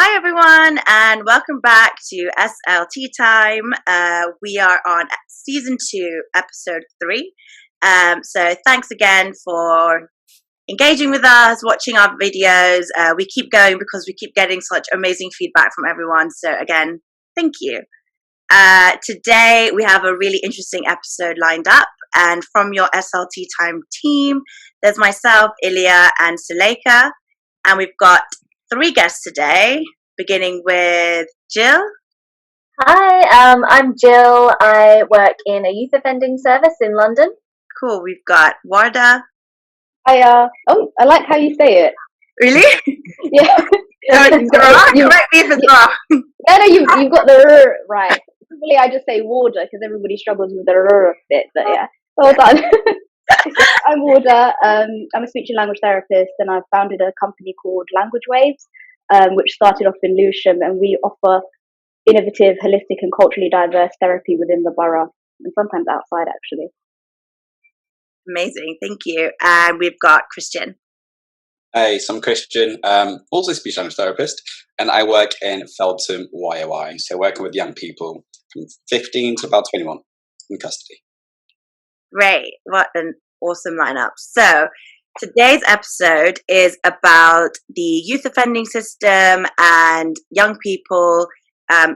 Hi everyone, and welcome back to SLT time. We are on season 2, episode 3. So thanks again for engaging with us, watching our videos. We keep going because we keep getting such amazing feedback from everyone. So again, thank you. Today we have a really interesting episode lined up, and from your SLT time team, there's myself, Ilya, and Suleika, and we've got 3 guests today, beginning with Jill. Hi, I'm Jill. I work in a youth offending service in London. Cool. We've got Warda. I like how you say it. Really? Yeah. Correct me if it's wrong. No, you've got the r right. Probably I just say Warda because everybody struggles with the r bit, but yeah, well done. I'm Warda. I'm a speech and language therapist, and I've founded a company called Language Waves, which started off in Lewisham, and we offer innovative, holistic, and culturally diverse therapy within the borough, and sometimes outside, actually. Amazing, thank you. And we've got Christian. Hey, so I'm Christian, also a speech language therapist, and I work in Feltham YOI, so working with young people from 15 to about 21 in custody. Great, what an awesome lineup. So today's episode is about the youth offending system and young people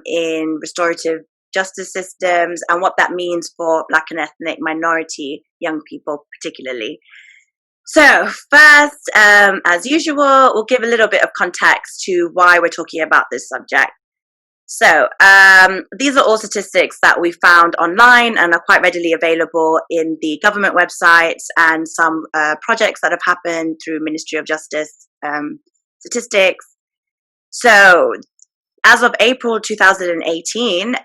in restorative justice systems and what that means for Black and ethnic minority young people particularly. So first, as usual, we'll give a little bit of context to why we're talking about this subject. So these are all statistics that we found online and are quite readily available in the government websites and some projects that have happened through Ministry of Justice statistics. So as of April 2018,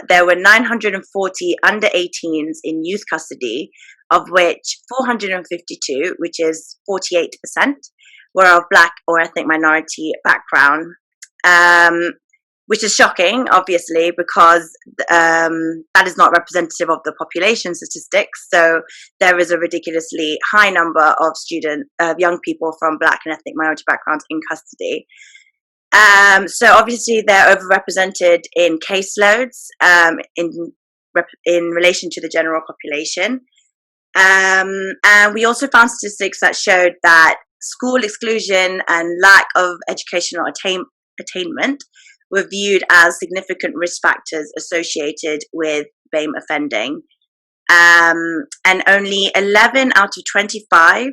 there were 940 under 18s in youth custody, of which 452, which is 48%, were of Black or ethnic minority background, which is shocking, obviously, because that is not representative of the population statistics. So there is a ridiculously high number of young people from Black and ethnic minority backgrounds in custody. So obviously they're overrepresented in caseloads in relation to the general population. And we also found statistics that showed that school exclusion and lack of educational attainment were viewed as significant risk factors associated with BAME offending. And only 11 out of 25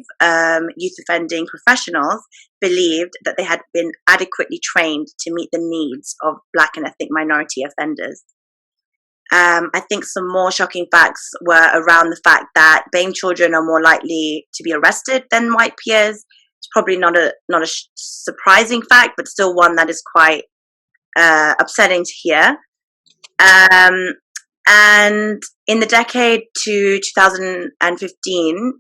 youth offending professionals believed that they had been adequately trained to meet the needs of Black and ethnic minority offenders. I think some more shocking facts were around the fact that BAME children are more likely to be arrested than white peers. It's probably not a surprising fact, but still one that is quite upsetting to hear. And in the decade to 2015,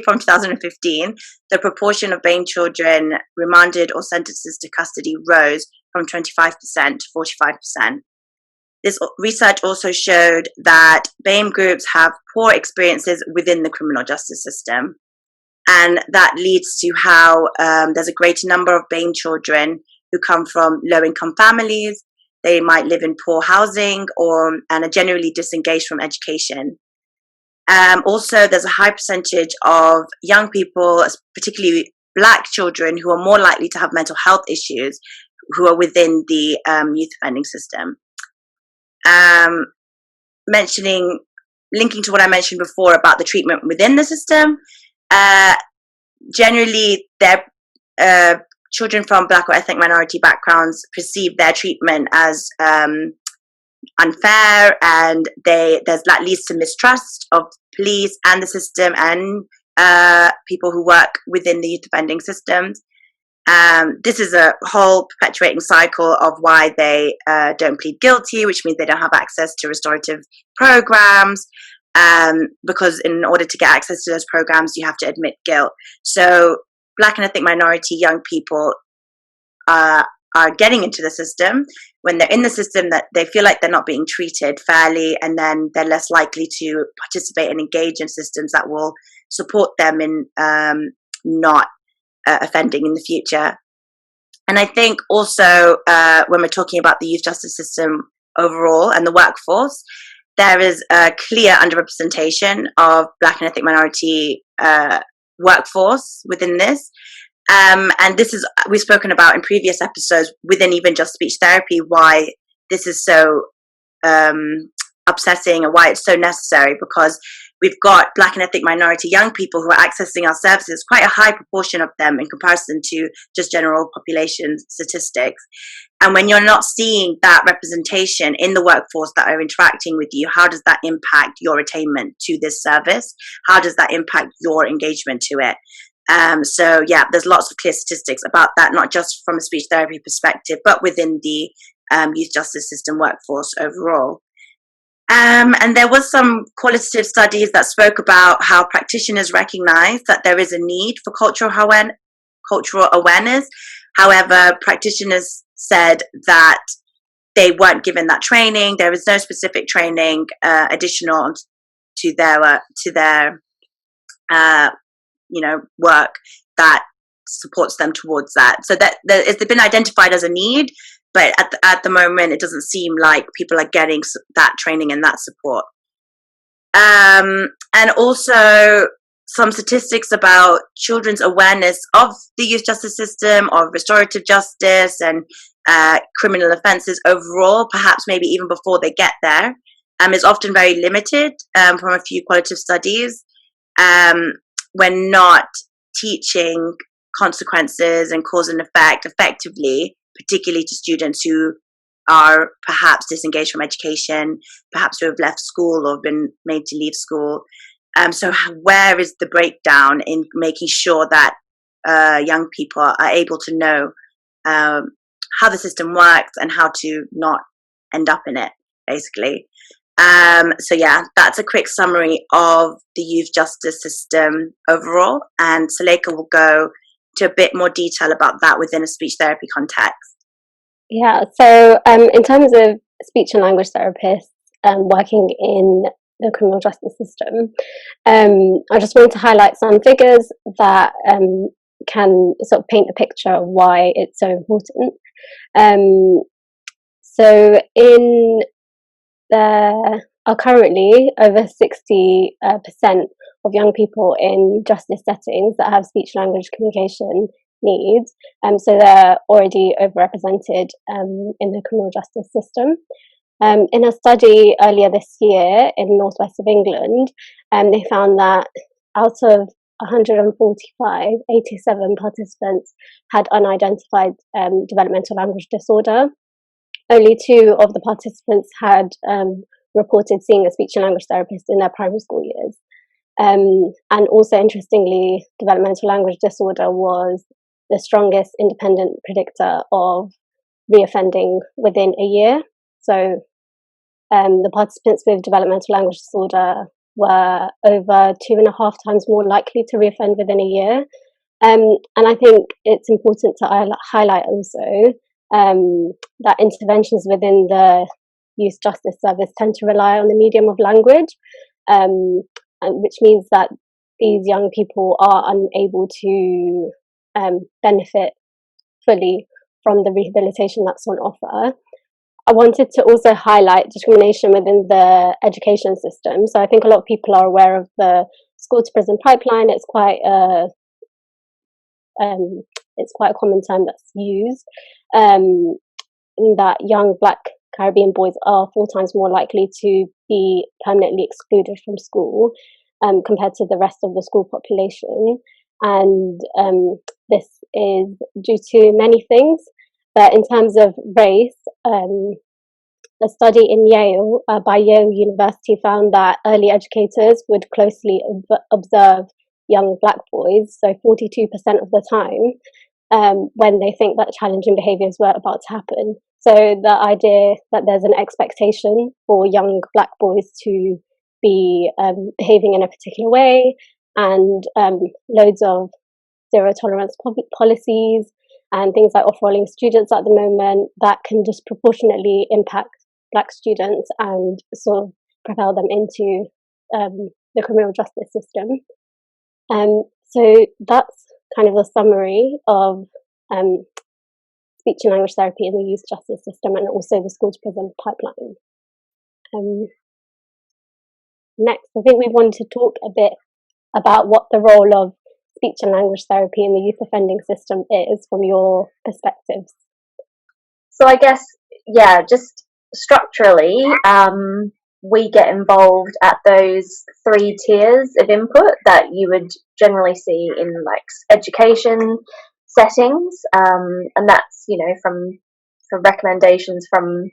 from 2015, the proportion of BAME children remanded or sentences to custody rose from 25% to 45%. This research also showed that BAME groups have poor experiences within the criminal justice system, and that leads to how there's a greater number of BAME children who come from low-income families. They might live in poor housing and are generally disengaged from education. Also, there's a high percentage of young people, particularly Black children, who are more likely to have mental health issues who are within the youth offending system. Linking to what I mentioned before about the treatment within the system, generally children from Black or ethnic minority backgrounds perceive their treatment as unfair, and that leads to mistrust of police and the system and people who work within the youth offending systems. This is a whole perpetuating cycle of why they don't plead guilty, which means they don't have access to restorative programs, because in order to get access to those programs, you have to admit guilt. So Black and ethnic minority young people are getting into the system. When they're in the system, that they feel like they're not being treated fairly, and then they're less likely to participate and engage in systems that will support them in not offending in the future. And I think also when we're talking about the youth justice system overall and the workforce, there is a clear underrepresentation of Black and ethnic minority workforce within this. And this is, we've spoken about in previous episodes within even just speech therapy, why this is so upsetting and why it's so necessary, because we've got Black and ethnic minority young people who are accessing our services, quite a high proportion of them in comparison to just general population statistics. And when you're not seeing that representation in the workforce that are interacting with you, how does that impact your attainment to this service? How does that impact your engagement to it? So yeah, there's lots of clear statistics about that, not just from a speech therapy perspective, but within the youth justice system workforce overall. And there was some qualitative studies that spoke about how practitioners recognize that there is a need for cultural awareness. However, practitioners said that they weren't given that training. There is no specific training additional to their work that supports them towards that. So that it's been identified as a need, but at the moment, it doesn't seem like people are getting that training and that support. And also some statistics about children's awareness of the youth justice system, of restorative justice and criminal offences overall, perhaps maybe even before they get there, is often very limited from a few qualitative studies. We're not teaching consequences and cause and effect effectively, particularly to students who are perhaps disengaged from education, perhaps who have left school or been made to leave school. So where is the breakdown in making sure that young people are able to know how the system works and how to not end up in it, basically? So yeah, that's a quick summary of the youth justice system overall, and Suleika will go to a bit more detail about that within a speech therapy context. Yeah, so in terms of speech and language therapists working in the criminal justice system, I just wanted to highlight some figures that can sort of paint a picture of why it's so important. So there are currently over 60% of young people in justice settings that have speech language communication needs, so they're already overrepresented in the criminal justice system. In a study earlier this year in northwest of England, they found that out of 145, 87 participants had unidentified developmental language disorder. Only 2 of the participants had reported seeing a speech and language therapist in their primary school years. And also, interestingly, developmental language disorder was the strongest independent predictor of reoffending within a year. So the participants with developmental language disorder were over 2.5 times more likely to reoffend within a year. And I think it's important to highlight also that interventions within the youth justice service tend to rely on the medium of language, and which means that these young people are unable to benefit fully from the rehabilitation that's on offer. I wanted to also highlight discrimination within the education system. So I think a lot of people are aware of the school to prison pipeline. It's quite a common term that's used. In that young Black Caribbean boys are 4 times more likely to be permanently excluded from school compared to the rest of the school population. And this is due to many things. But in terms of race, a study in Yale by Yale University found that early educators would closely observe young Black boys, so 42% of the time, when they think that challenging behaviours were about to happen. So the idea that there's an expectation for young Black boys to be behaving in a particular way, and loads of zero tolerance policies and things like off-rolling students at the moment that can disproportionately impact Black students and sort of propel them into the criminal justice system. So that's kind of a summary of speech and language therapy in the youth justice system and also the school to prison pipeline. Next, I think we want to talk a bit about what the role of speech and language therapy in the youth offending system is from your perspectives. So I guess, yeah, just structurally, we get involved at those 3 tiers of input that you would generally see in like education settings, and that's, you know, from recommendations from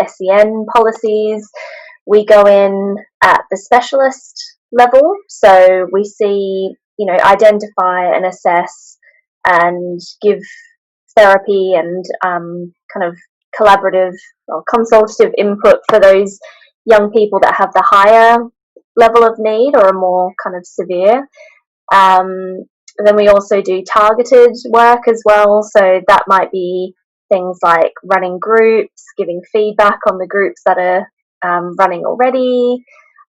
SEN policies. We go in at the specialist level, so we see, you know, identify and assess and give therapy and kind of collaborative or consultative input for those young people that have the higher level of need or are more kind of severe. And then we also do targeted work as well, so that might be things like running groups, giving feedback on the groups that are running already.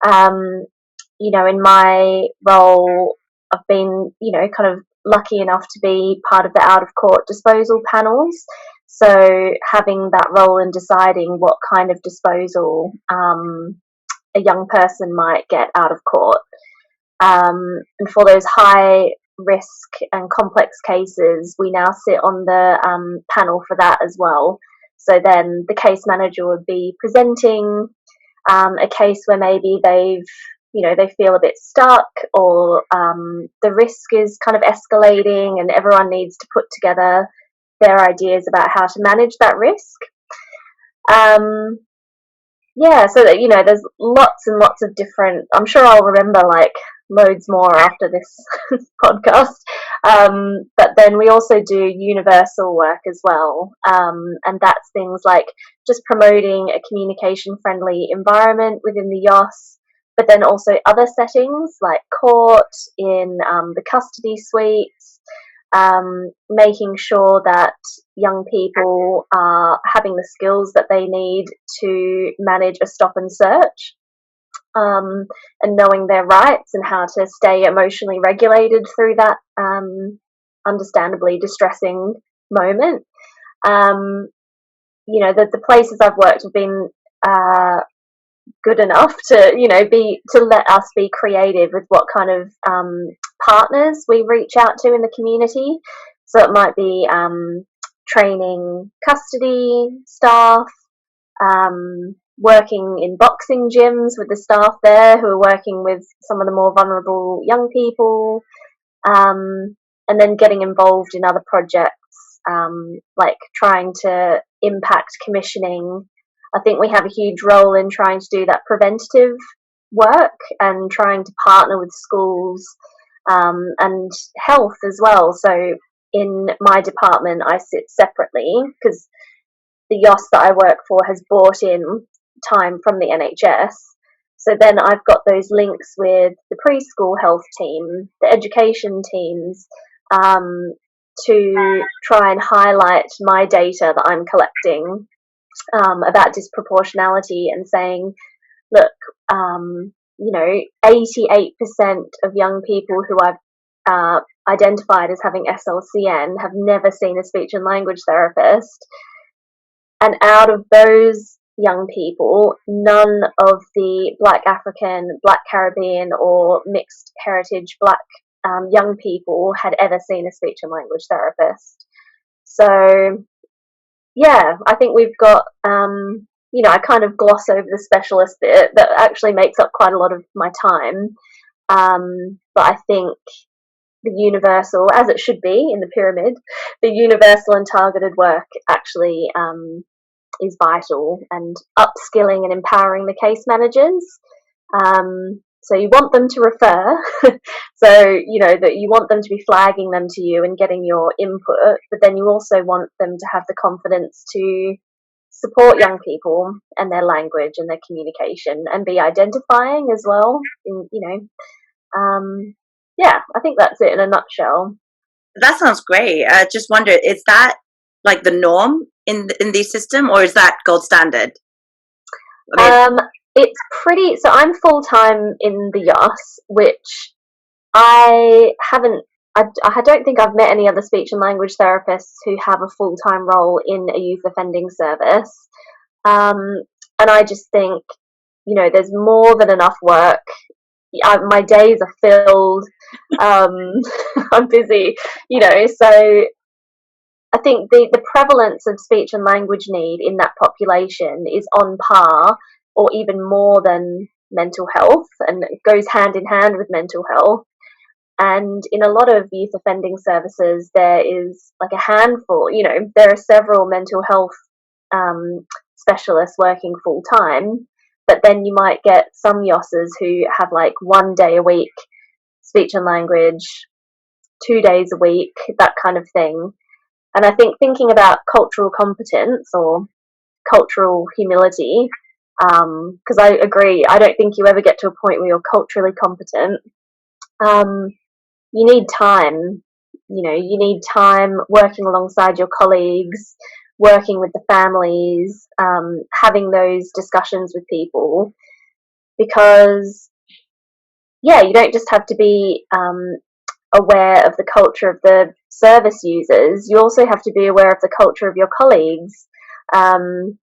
You know, in my role, I've been, you know, kind of lucky enough to be part of the out of court disposal panels, so having that role in deciding what kind of disposal a young person might get out of court, and for those high risk and complex cases, we now sit on the panel for that as well. So then the case manager would be presenting a case where maybe they've, you know, they feel a bit stuck, or the risk is kind of escalating and everyone needs to put together their ideas about how to manage that risk. Yeah, so that, you know, there's lots and lots of different, I'm sure I'll remember like loads more after this podcast, but then we also do universal work as well, and that's things like just promoting a communication friendly environment within the YOS, but then also other settings like court, in the custody suites, making sure that young people are having the skills that they need to manage a stop and search, and knowing their rights and how to stay emotionally regulated through that understandably distressing moment. You know, the places I've worked have been good enough to, you know, to let us be creative with what kind of partners we reach out to in the community. So it might be training custody staff, working in boxing gyms with the staff there who are working with some of the more vulnerable young people, and then getting involved in other projects, like trying to impact commissioning. I think we have a huge role in trying to do that preventative work and trying to partner with schools and health as well. So in my department, I sit separately because the YOS that I work for has brought in time from the NHS. So then I've got those links with the preschool health team, the education teams, to try and highlight my data that I'm collecting about disproportionality and saying, look, you know, 88% of young people who I've identified as having SLCN have never seen a speech and language therapist. And out of those young people, none of the Black African, Black Caribbean or mixed heritage Black young people had ever seen a speech and language therapist. So yeah, I think we've got, you know, I kind of gloss over the specialist bit that actually makes up quite a lot of my time. But I think the universal, as it should be in the pyramid, the universal and targeted work actually is vital, and upskilling and empowering the case managers. So you want them to refer, so, you know, that you want them to be flagging them to you and getting your input, but then you also want them to have the confidence to support young people and their language and their communication and be identifying as well. In, you know, yeah, I think that's it in a nutshell. That sounds great. I just wonder, is that like the norm in the system, or is that gold standard? I mean, it's pretty, so I'm full-time in the YOS, which I haven't I don't think I've met any other speech and language therapists who have a full-time role in a youth offending service. And I just think, there's more than enough work. My days are filled. I'm busy, so I think the prevalence of speech and language need in that population is on par or even more than mental health, and it goes hand in hand with mental health. And in a lot of youth offending services, there is like a handful, there are several mental health specialists working full time, but then you might get some YOSs who have like 1 day a week speech and language, 2 days a week, that kind of thing. And I think thinking about cultural competence or cultural humility, because I agree, I don't think you ever get to a point where you're culturally competent. You need time. You need time working alongside your colleagues, working with the families, having those discussions with people, because, you don't just have to be aware of the culture of the service users, you also have to be aware of the culture of your colleagues, and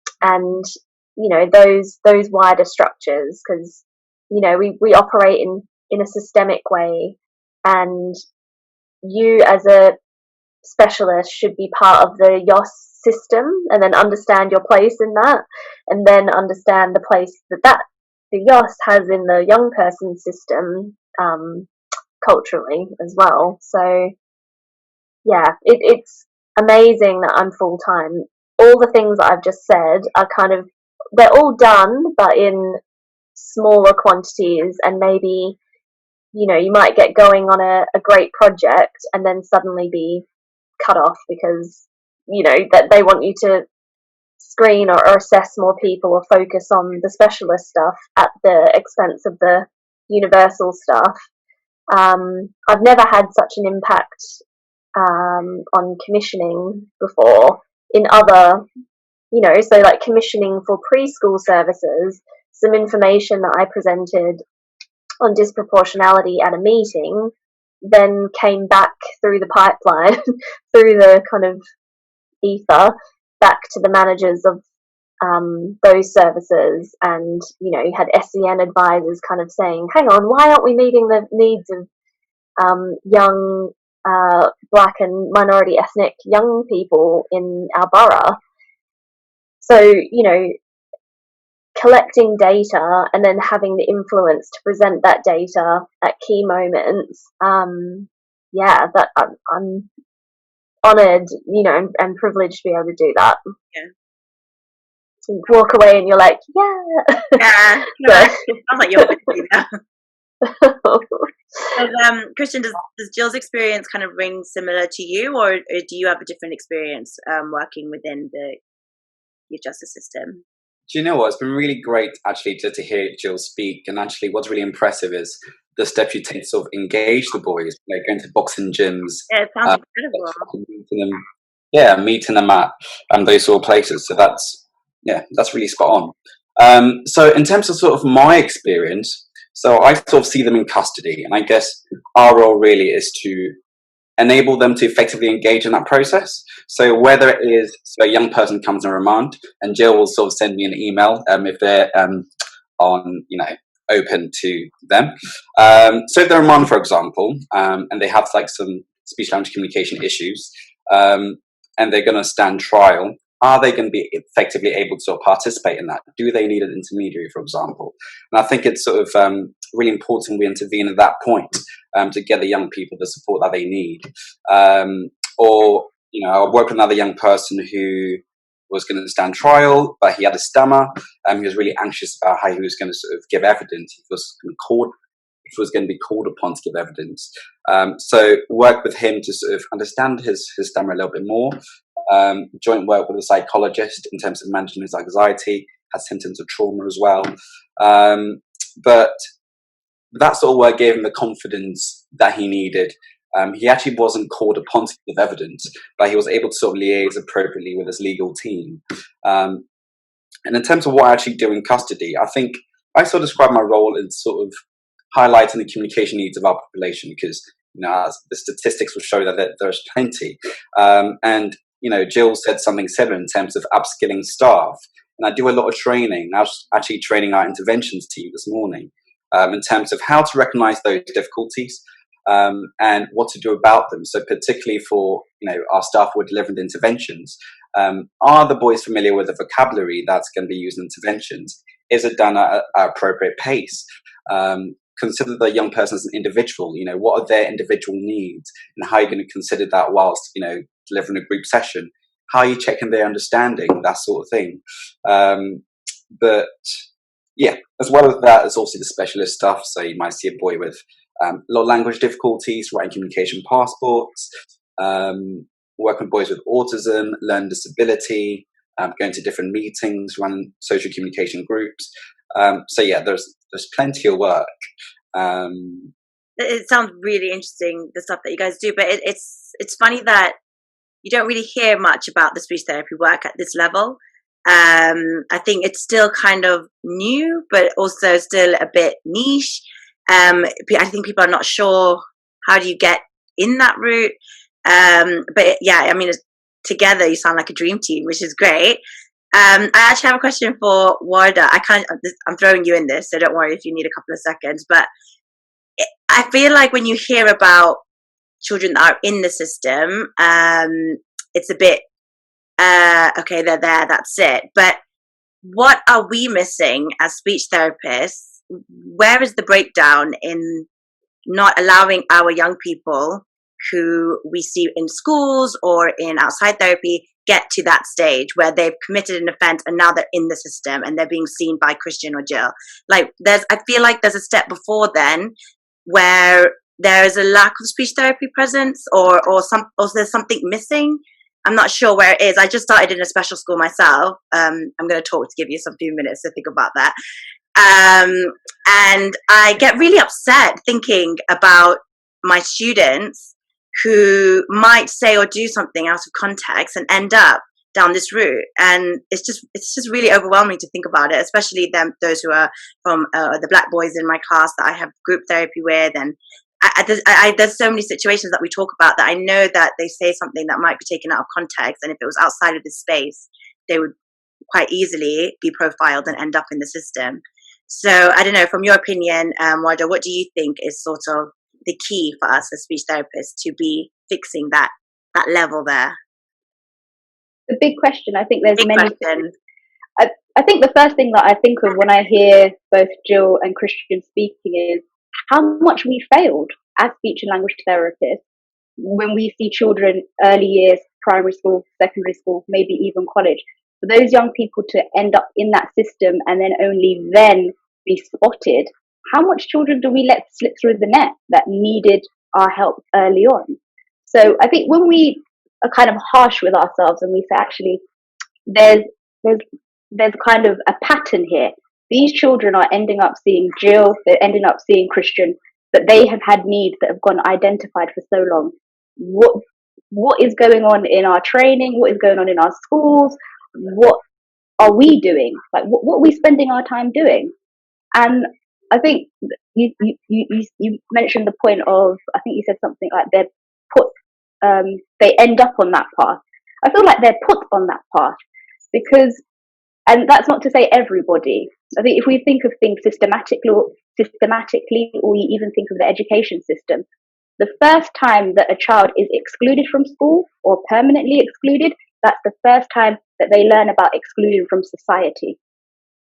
those wider structures, because we operate in a systemic way, and you as a specialist should be part of the YOS system and then understand your place in that, and then understand the place that the YOS has in the young person system, culturally as well. So it's amazing that I'm full time. All the things that I've just said are they're all done, but in smaller quantities, and maybe you might get going on a great project and then suddenly be cut off because that they want you to screen or assess more people or focus on the specialist stuff at the expense of the universal stuff. I've never had such an impact on commissioning before in other, so like commissioning for preschool services, some information that I presented on disproportionality at a meeting then came back through the pipeline, through the kind of ether, back to the managers of those services, and you had SEN advisors kind of saying, hang on, why aren't we meeting the needs of young black and minority ethnic young people in our borough? So collecting data and then having the influence to present that data at key moments, that I'm honoured, and privileged to be able to do that. Yeah. You walk away and you're like, yeah. Yeah. Sounds like you're with now. Christian, does Jill's experience kind of ring similar to you, or do you have a different experience working within the youth justice system? Do you know what? It's been really great actually to hear Jill speak, and actually what's really impressive is the steps you take to sort of engage the boys, going to boxing gyms. Yeah, it sounds incredible. Meeting them at those sort of places. So that's really spot on. So in terms of sort of my experience, so I sort of see them in custody, and I guess our role really is to enable them to effectively engage in that process. So whether it is, so a young person comes on remand, and Jill will sort of send me an email if they're open to them. So if they're on remand, for example, and they have like some speech language communication issues, and they're going to stand trial, are they going to be effectively able to sort of participate in that? Do they need an intermediary, for example? And I think it's sort of really important we intervene at that point to get the young people the support that they need. Or, I worked with another young person who was going to stand trial, but he had a stammer. He was really anxious about how he was going to sort of give evidence. He was going to be called upon to give evidence. So work with him to sort of understand his stammer a little bit more. Joint work with a psychologist in terms of managing his anxiety, has symptoms of trauma as well. But that sort of work gave him the confidence that he needed. He actually wasn't called upon to give evidence, but he was able to sort of liaise appropriately with his legal team. And in terms of what I actually do in custody, I think I sort of describe my role as sort of highlighting the communication needs of our population, because The statistics will show that there's plenty. And Jill said something similar in terms of upskilling staff. And I do a lot of training. I was actually training our interventions team this morning in terms of how to recognise those difficulties and what to do about them. So particularly for our staff who are delivering the interventions, are the boys familiar with the vocabulary that's going to be used in interventions? Is it done at an appropriate pace? Consider the young person as an individual. What are their individual needs, and how are you going to consider that whilst delivering a group session? How are you checking their understanding? That sort of thing. But yeah, as well as that, there's also the specialist stuff. So you might see a boy with a lot of language difficulties, writing communication passports, working with boys with autism, learning disability, going to different meetings, running social communication groups. So yeah, there's plenty of work. It sounds really interesting, the stuff that you guys do, but it's funny that you don't really hear much about the speech therapy work at this level. I think it's still kind of new, but also still a bit niche. I think people are not sure how do you get in that route. But yeah, I mean, together you sound like a dream team, which is great. I actually have a question for Warda. I'm throwing you in this, so don't worry if you need a couple of seconds. But I feel like when you hear about children that are in the system, it's a bit, okay, they're there, that's it. But what are we missing as speech therapists? Where is the breakdown in not allowing our young people who we see in schools or in outside therapy get to that stage where they've committed an offense and now they're in the system and they're being seen by Christian or Jill? Like, I feel like there's a step before then where there is a lack of speech therapy presence or there's something missing. I'm not sure where it is. I just started in a special school myself. I'm going to talk to give you some few minutes to think about that. And I get really upset thinking about my students who might say or do something out of context and end up down this route. And it's just really overwhelming to think about it, especially those who are from the black boys in my class that I have group therapy with. And there's so many situations that we talk about that I know that they say something that might be taken out of context, and if it was outside of this space, they would quite easily be profiled and end up in the system. So I don't know, from your opinion, Warda, what do you think is sort of the key for us as speech therapists to be fixing that level there? The big question. I think there's big many. Question. I think the first thing that I think of when I hear both Jill and Christian speaking is how much we failed as speech and language therapists when we see children early years, primary school, secondary school, maybe even college. For those young people to end up in that system and then only then be spotted, how much children do we let slip through the net that needed our help early on? So I think when we are kind of harsh with ourselves and we say, actually, there's kind of a pattern here. These children are ending up seeing Jill, they're ending up seeing Christian, but they have had needs that have gone identified for so long. What is going on in our training? What is going on in our schools? What are we doing? Like, what are we spending our time doing? And I think you mentioned the point of, I think you said something like they end up on that path. I feel like they're put on that path because, and that's not to say everybody. I think if we think of things systematically, or we even think of the education system, the first time that a child is excluded from school or permanently excluded, that's the first time that they learn about exclusion from society.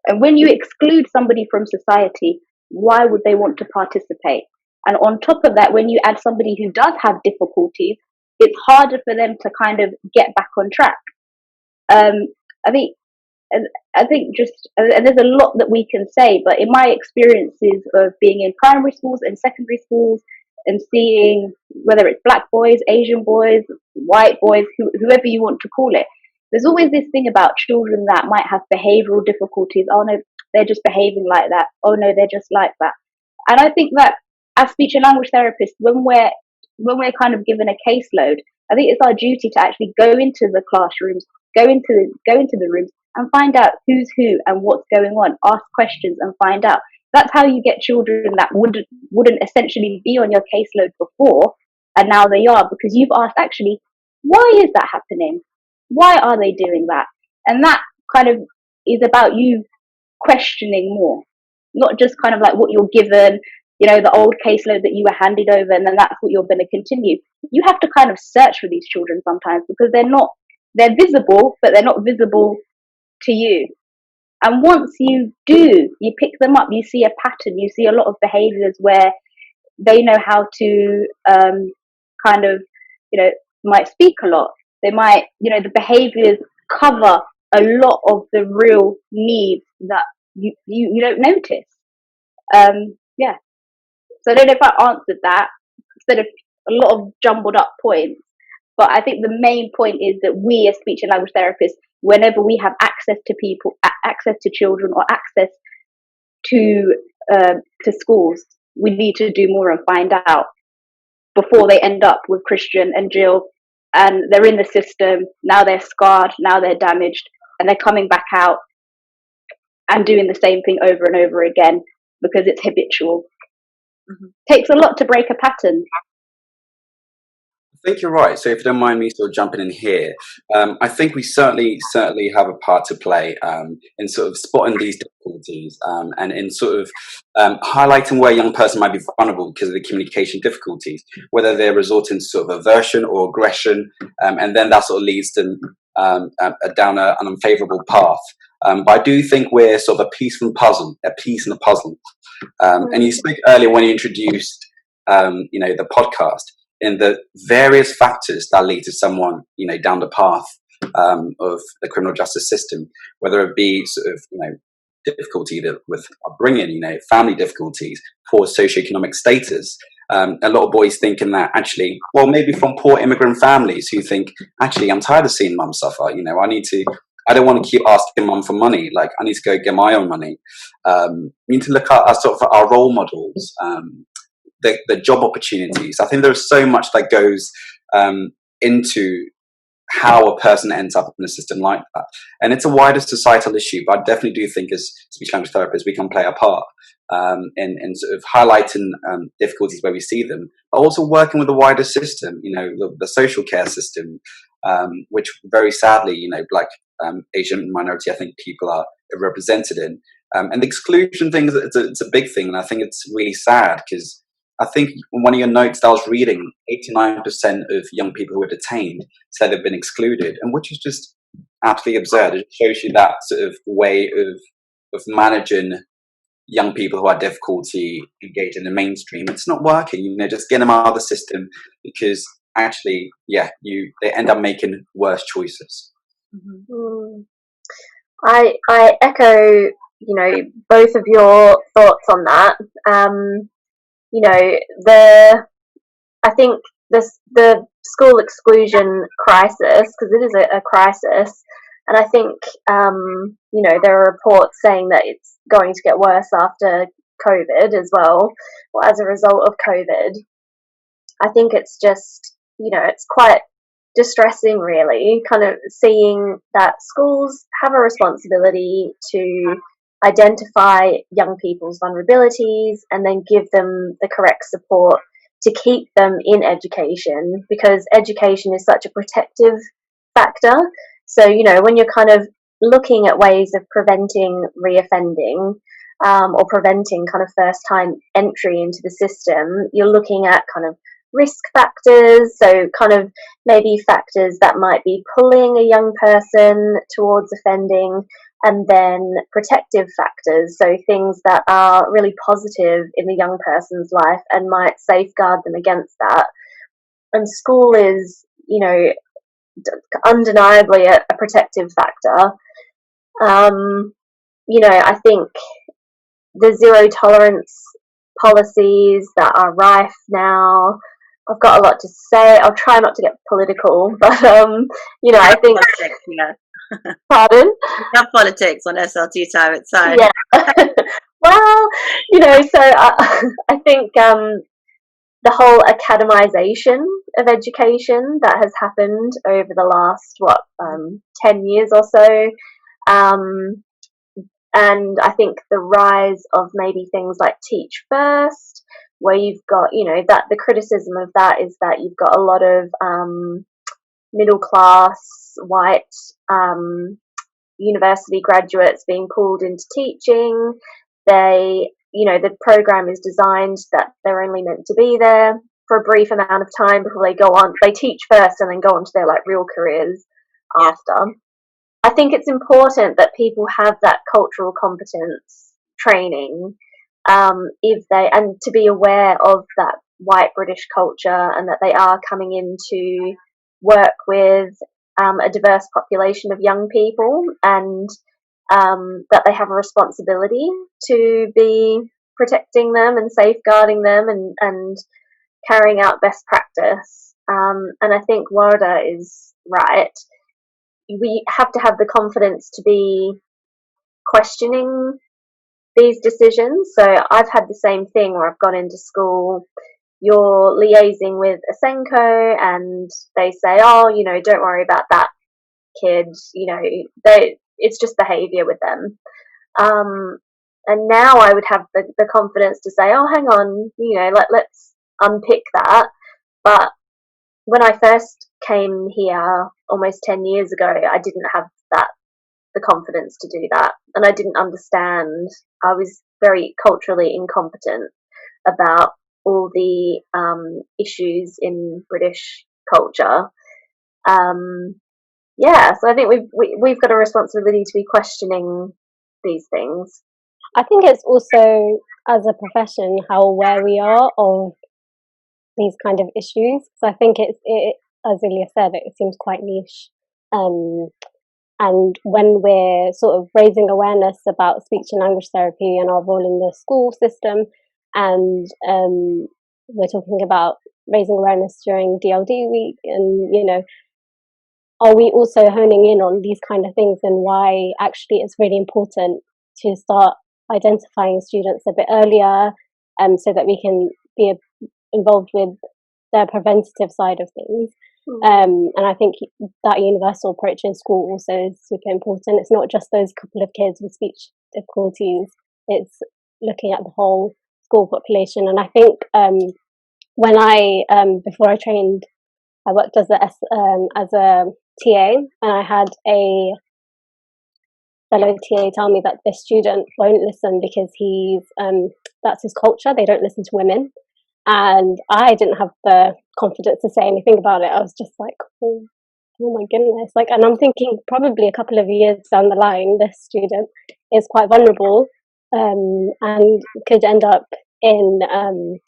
And when you exclude somebody from society, why would they want to participate? And on top of that, when you add somebody who does have difficulties, it's harder for them to kind of get back on track. I think just, and there's a lot that we can say, but in my experiences of being in primary schools and secondary schools and seeing whether it's black boys, Asian boys, white boys, whoever you want to call it, there's always this thing about children that might have behavioral difficulties. Oh no, they're just behaving like that. Oh no, they're just like that. And I think that as speech and language therapists, when we're kind of given a caseload, I think it's our duty to actually go into the classrooms, go into the rooms and find out who's who and what's going on, ask questions and find out. That's how you get children that wouldn't essentially be on your caseload before, and now they are, because you've asked, actually, why is that happening? Why are they doing that? And that kind of is about you questioning more, not just kind of like what you're given, the old caseload that you were handed over, and then that's what you're going to continue. You have to kind of search for these children sometimes, because they're visible, but they're not visible to you. And once you do, you pick them up, you see a pattern, you see a lot of behaviors where they know how to kind of, might speak a lot. They might, the behaviors cover a lot of the real needs that you don't notice. Yeah. So I don't know if I answered that, instead of a lot of jumbled up points. But I think the main point is that we as speech and language therapists, whenever we have access to people, access to children, or access to schools, we need to do more and find out before they end up with Christian and Jill, and they're in the system, now they're scarred, now they're damaged, and they're coming back out and doing the same thing over and over again because it's habitual. Mm-hmm. Takes a lot to break a pattern. I think you're right. So if you don't mind me sort of jumping in here, I think we certainly have a part to play in sort of spotting these difficulties and in sort of highlighting where a young person might be vulnerable because of the communication difficulties, whether they're resorting to sort of aversion or aggression, and then that sort of leads them down an unfavorable path. But I do think we're sort of a piece in the puzzle. And you spoke earlier when you introduced, the podcast, in the various factors that lead to someone, down the path of the criminal justice system, whether it be sort of, difficulty with upbringing, family difficulties, poor socioeconomic status. A lot of boys thinking that actually, well, maybe from poor immigrant families who think, actually, I'm tired of seeing mum suffer. I don't want to keep asking mum for money. Like, I need to go get my own money. We need to look at our role models. The job opportunities. I think there's so much that goes into how a person ends up in a system like that. And it's a wider societal issue, but I definitely do think as speech language therapists, we can play a part in sort of highlighting difficulties where we see them, but also working with the wider system, the social care system, which very sadly, Black, Asian minority, I think people are represented in. And the exclusion thing, it's a big thing. And I think it's really sad because I think one of your notes that I was reading, 89% of young people who are detained say they've been excluded, and which is just absolutely absurd. It shows you that sort of way of managing young people who have difficulty engaging in the mainstream. It's not working. Just get them out of the system because actually, they end up making worse choices. Mm-hmm. I echo, both of your thoughts on that. I think the school exclusion crisis, because it is a crisis, and I think, there are reports saying that it's going to get worse after COVID as well, or as a result of COVID. I think it's just, it's quite distressing, really, kind of seeing that schools have a responsibility to identify young people's vulnerabilities and then give them the correct support to keep them in education, because education is such a protective factor. So, when you're kind of looking at ways of preventing reoffending or preventing kind of first-time entry into the system, you're looking at kind of risk factors, so kind of maybe factors that might be pulling a young person towards offending, and then protective factors, so things that are really positive in the young person's life and might safeguard them against that. And school is, undeniably a protective factor. I think the zero tolerance policies that are rife now, I've got a lot to say. I'll try not to get political, but I think. Pardon? We have politics on SLT time. It's sad. Yeah. Well, so I think the whole academization of education that has happened over the last 10 years or so, And I think the rise of maybe things like Teach First, where you've got, that the criticism of that is that you've got a lot of middle class white university graduates being pulled into teaching. The program is designed that they're only meant to be there for a brief amount of time before they go on. They teach first and then go on to their real careers after. I think it's important that people have that cultural competence training, and to be aware of that white British culture, and that they are coming in to work with a diverse population of young people, and that they have a responsibility to be protecting them and safeguarding them, and carrying out best practice. And I think Warda is right. We have to have the confidence to be questioning these decisions. So I've had the same thing where I've gone into school, you're liaising with a Senko, and they say, oh, don't worry about that kid, it's just behaviour with them. And now I would have the confidence to say, oh, hang on, let's unpick that. But when I first came here almost 10 years ago, I didn't have the confidence to do that, and I didn't understand. I was very culturally incompetent about all the issues in British culture. So I think we've got a responsibility to be questioning these things. I think it's also, as a profession, how aware we are of these kind of issues. So I think it as Ilya said, it seems quite niche. And when we're sort of raising awareness about speech and language therapy and our role in the school system, and we're talking about raising awareness during DLD week, and are we also honing in on these kind of things, and why actually it's really important to start identifying students a bit earlier, so that we can be involved with the preventative side of things. And I think that universal approach in school also is super important. It's not just those couple of kids with speech difficulties, it's looking at the whole school population. And I think when before I trained, I worked as a TA, and I had a fellow TA tell me that this student won't listen because that's his culture, they don't listen to women. And I didn't have the confidence to say anything about it. I was just like, oh my goodness. And I'm thinking probably a couple of years down the line, this student is quite vulnerable, and could end up in the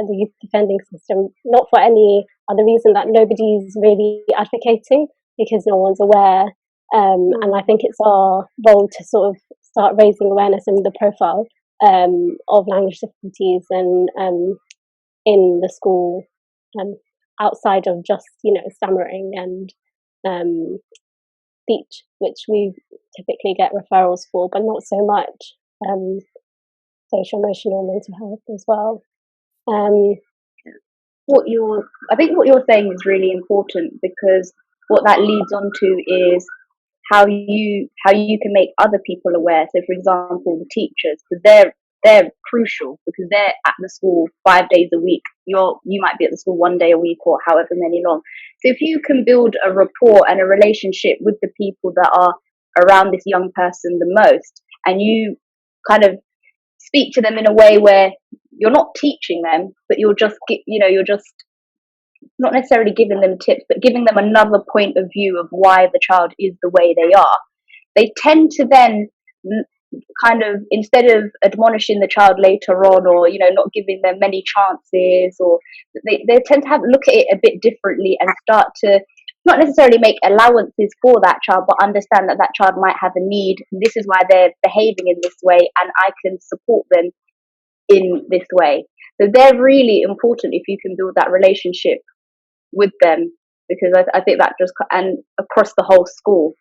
youth defending system, not for any other reason that nobody's really advocating, because no one's aware. And I think it's our role to sort of start raising awareness in the profile of language difficulties and in the school, outside of just stammering and speech, which we typically get referrals for, but not so much social, emotional, mental health as well. I think what you're saying is really important, because what that leads on to is how you can make other people aware. So, for example, the teachers, because they're crucial, because they're at the school 5 days a week. You might be at the school 1 day a week, or however many long. So if you can build a rapport and a relationship with the people that are around this young person the most, and you kind of speak to them in a way where you're not teaching them, but you're just not necessarily giving them tips, but giving them another point of view of why the child is the way they are. They tend to then kind of, instead of admonishing the child later on, or not giving them many chances, or they tend to look at it a bit differently, and start to not necessarily make allowances for that child, but understand that that child might have a need. This is why they're behaving in this way, and I can support them in this way. So they're really important if you can build that relationship with them, because I think that just, and across the whole school.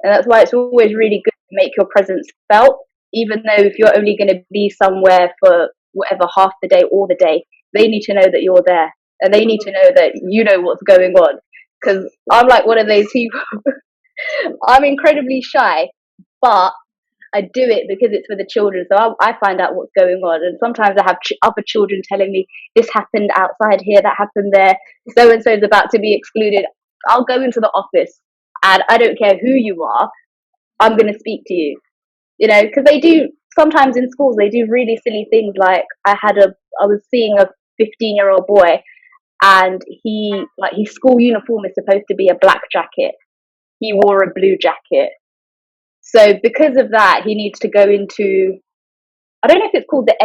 And that's why it's always really good to make your presence felt, even though if you're only going to be somewhere for whatever, half the day or the day, they need to know that you're there, and they need to know that you know what's going on. Because I'm like one of those people, I'm incredibly shy, but I do it because it's for the children. So I find out what's going on, and sometimes I have other children telling me this happened outside here, that happened there, so and so is about to be excluded. I'll go into the office, and I don't care who you are, I'm going to speak to you. You know, because they do sometimes in schools they do really silly things. Like I was seeing a 15-year-old boy, and his school uniform is supposed to be a black jacket. He wore a blue jacket. So because of that, he needs to go into, I don't know if it's called the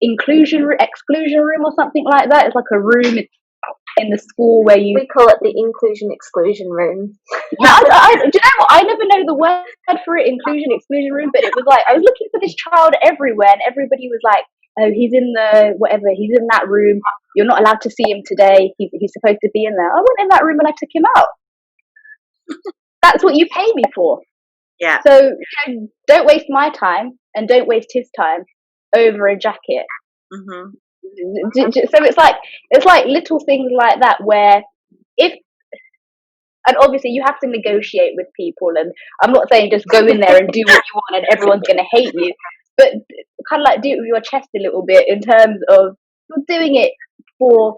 exclusion room or something like that. It's like a room in the school where you... We call it the inclusion exclusion room. Yeah, do you know what? I never know the word for it, inclusion exclusion room, but it was like, I was looking for this child everywhere, and everybody was like, oh, he's in the, whatever, he's in that room. You're not allowed to see him today. He's supposed to be in there. I went in that room and I took him out. That's what you pay me for. Yeah. So don't waste my time and don't waste his time over a jacket. Mm-hmm. So it's like little things like that where and obviously you have to negotiate with people, and I'm not saying just go in there and do what you want and everyone's going to hate you, but kind of like do it with your chest a little bit in terms of you're doing it for,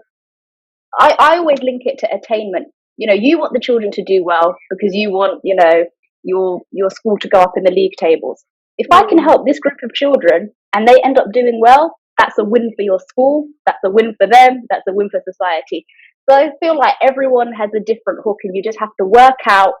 I always link it to attainment. You know, you want the children to do well because you want, you know, your school to go up in the league tables. If I can help this group of children and they end up doing well, that's a win for your school, that's a win for them, that's a win for society. So I feel like everyone has a different hook, and you just have to work out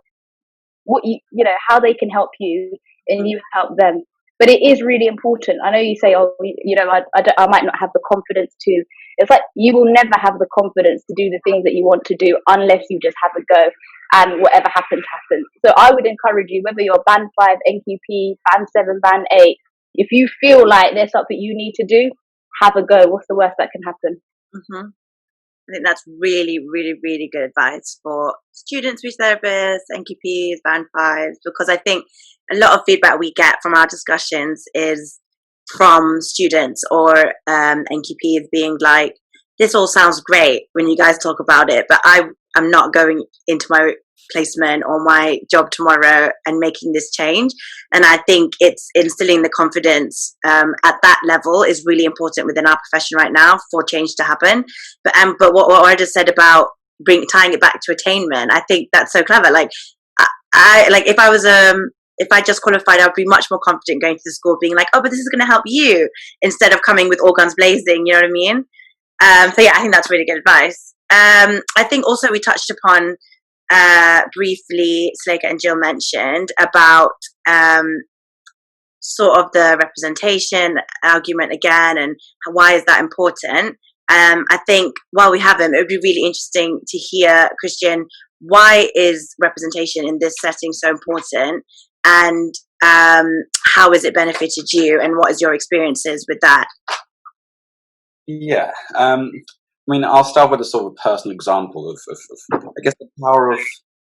what you know, how they can help you and you help them. But it is really important. I know you say, oh, you know, I might not have the confidence to. It's like you will never have the confidence to do the things that you want to do unless you just have a go, and whatever happens, happens. So I would encourage you, whether you're band 5, NQP, band 7, band 8, if you feel like there's something you need to do, have a go. What's the worst that can happen? Mm-hmm. I think that's really, really, really good advice for students, speech therapists, NQPs, band 5s, because I think a lot of feedback we get from our discussions is from students or NQPs being like, this all sounds great when you guys talk about it, but I'm not going into my placement or my job tomorrow and making this change. And I think it's instilling the confidence at that level is really important within our profession right now for change to happen. But what I just said about tying it back to attainment, I think that's so clever. Like I like if I just qualified, I would be much more confident going to the school being like, oh, but this is going to help you, instead of coming with all guns blazing, you know what I mean? So yeah, I think that's really good advice. I think also we touched upon briefly, Sleka and Jill mentioned about sort of the representation argument again, and why is that important. I think while we have them, it would be really interesting to hear, Christian, why is representation in this setting so important, and how has it benefited you, and what is your experiences with that? Yeah, I mean, I'll start with a sort of personal example of I guess, the power of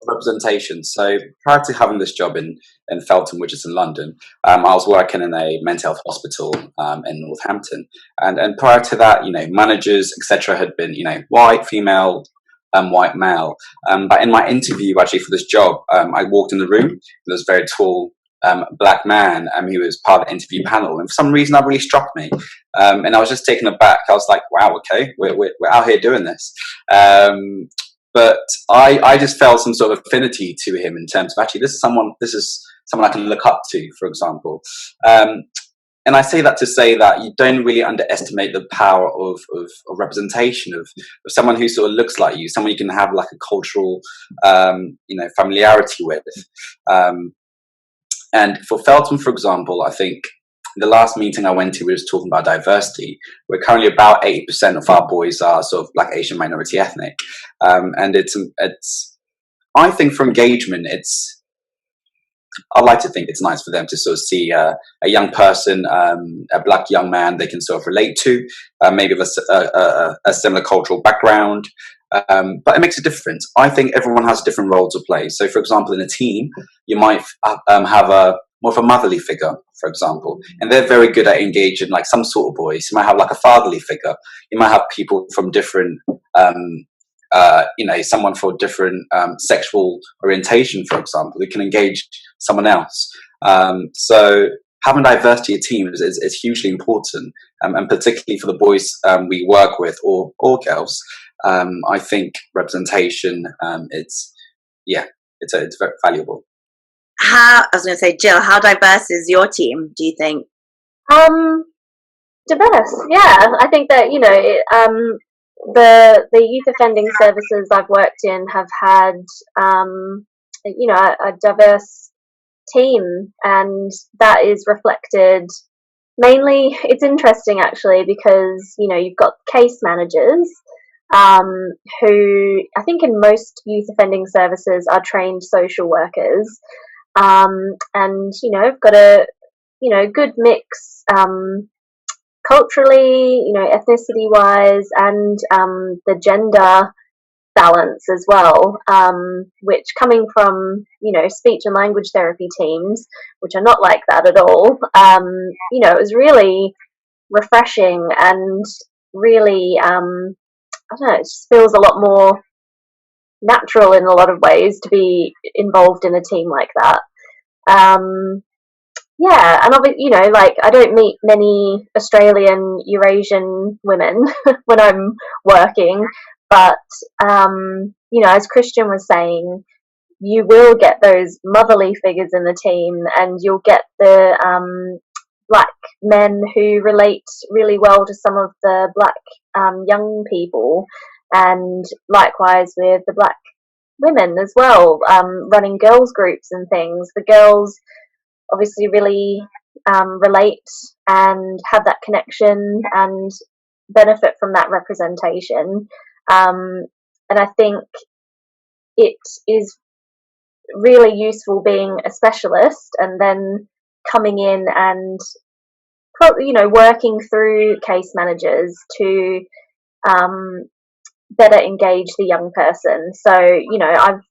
representation. So prior to having this job in Feltham, which is in London, I was working in a mental health hospital in Northampton, and prior to that, you know, managers, etc., had been, you know, white, female, white, male. But in my interview, actually, for this job, I walked in the room. There was a very tall black man who was part of the interview panel, and for some reason that really struck me, and I was just taken aback. I was like, wow, okay, we're out here doing this, but I just felt some sort of affinity to him in terms of, actually, this is someone I can look up to, for example. And I say that to say that you don't really underestimate the power of representation, of someone who sort of looks like you, someone you can have like a cultural you know, familiarity with. And for Feltham, for example, I think the last meeting I went to, we were just talking about diversity. We're currently about 80% of our boys are sort of Black, Asian, minority ethnic. And it's, I think for engagement, I'd like to think it's nice for them to sort of see a young person, a black young man they can sort of relate to, maybe with a similar cultural background. But it makes a difference. I think everyone has a different role to play. So, for example, in a team, you might have more of a motherly figure, for example, and they're very good at engaging like some sort of boys. You might have like a fatherly figure. You might have people from different someone for different sexual orientation, for example, who can engage someone else. So having diversity of teams is hugely important, and particularly for the boys we work with, or girls. I think representation, it's very valuable. I was going to say, Jill, how diverse is your team, do you think? Diverse, yeah. I think that the youth offending services I've worked in have had a diverse team, and that is reflected mainly. It's interesting actually because you've got case managers who I think in most youth offending services are trained social workers, and have got a good mix culturally, ethnicity wise, and the gender balance as well, which coming from speech and language therapy teams, which are not like that at all. It was really refreshing and really I don't know, it just feels a lot more natural in a lot of ways to be involved in a team like that. Yeah, and obviously, I don't meet many Australian Eurasian women when I'm working, but as Christian was saying, you will get those motherly figures in the team, and you'll get the black men who relate really well to some of the black young people, and likewise with the black women as well, running girls groups and things. The girls obviously really relate and have that connection and benefit from that representation. And I think it is really useful being a specialist and then coming in and working through case managers to better engage the young person. So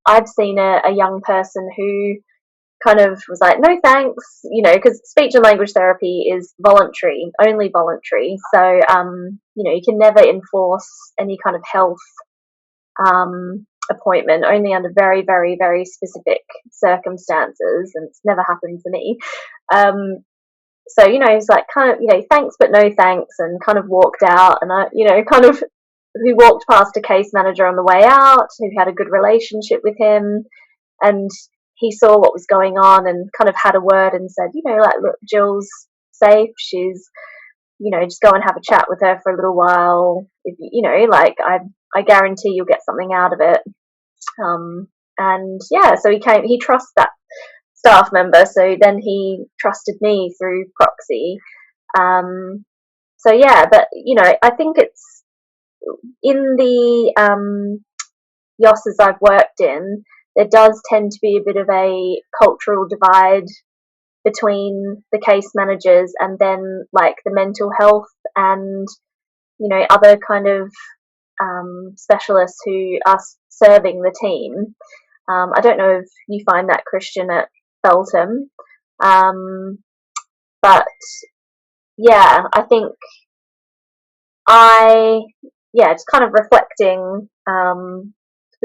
I've seen a young person who kind of was like, no thanks, because speech and language therapy is only voluntary. So you can never enforce any kind of health appointment, only under very, very, very specific circumstances, and it's never happened to me. So it's like kind of thanks but no thanks, and kind of walked out. And I kind of, we walked past a case manager on the way out who had a good relationship with him, and he saw what was going on and kind of had a word and said, look, Jill's safe, she's just go and have a chat with her for a little while, if I guarantee you'll get something out of it. And yeah, so he trusts that staff member, so then he trusted me through proxy. So yeah, but I think it's in the YOSs I've worked in, there does tend to be a bit of a cultural divide between the case managers and then the mental health and other kind of specialists who are serving the team. I don't know if you find that, Christian, at Feltham, but yeah, I think just kind of reflecting,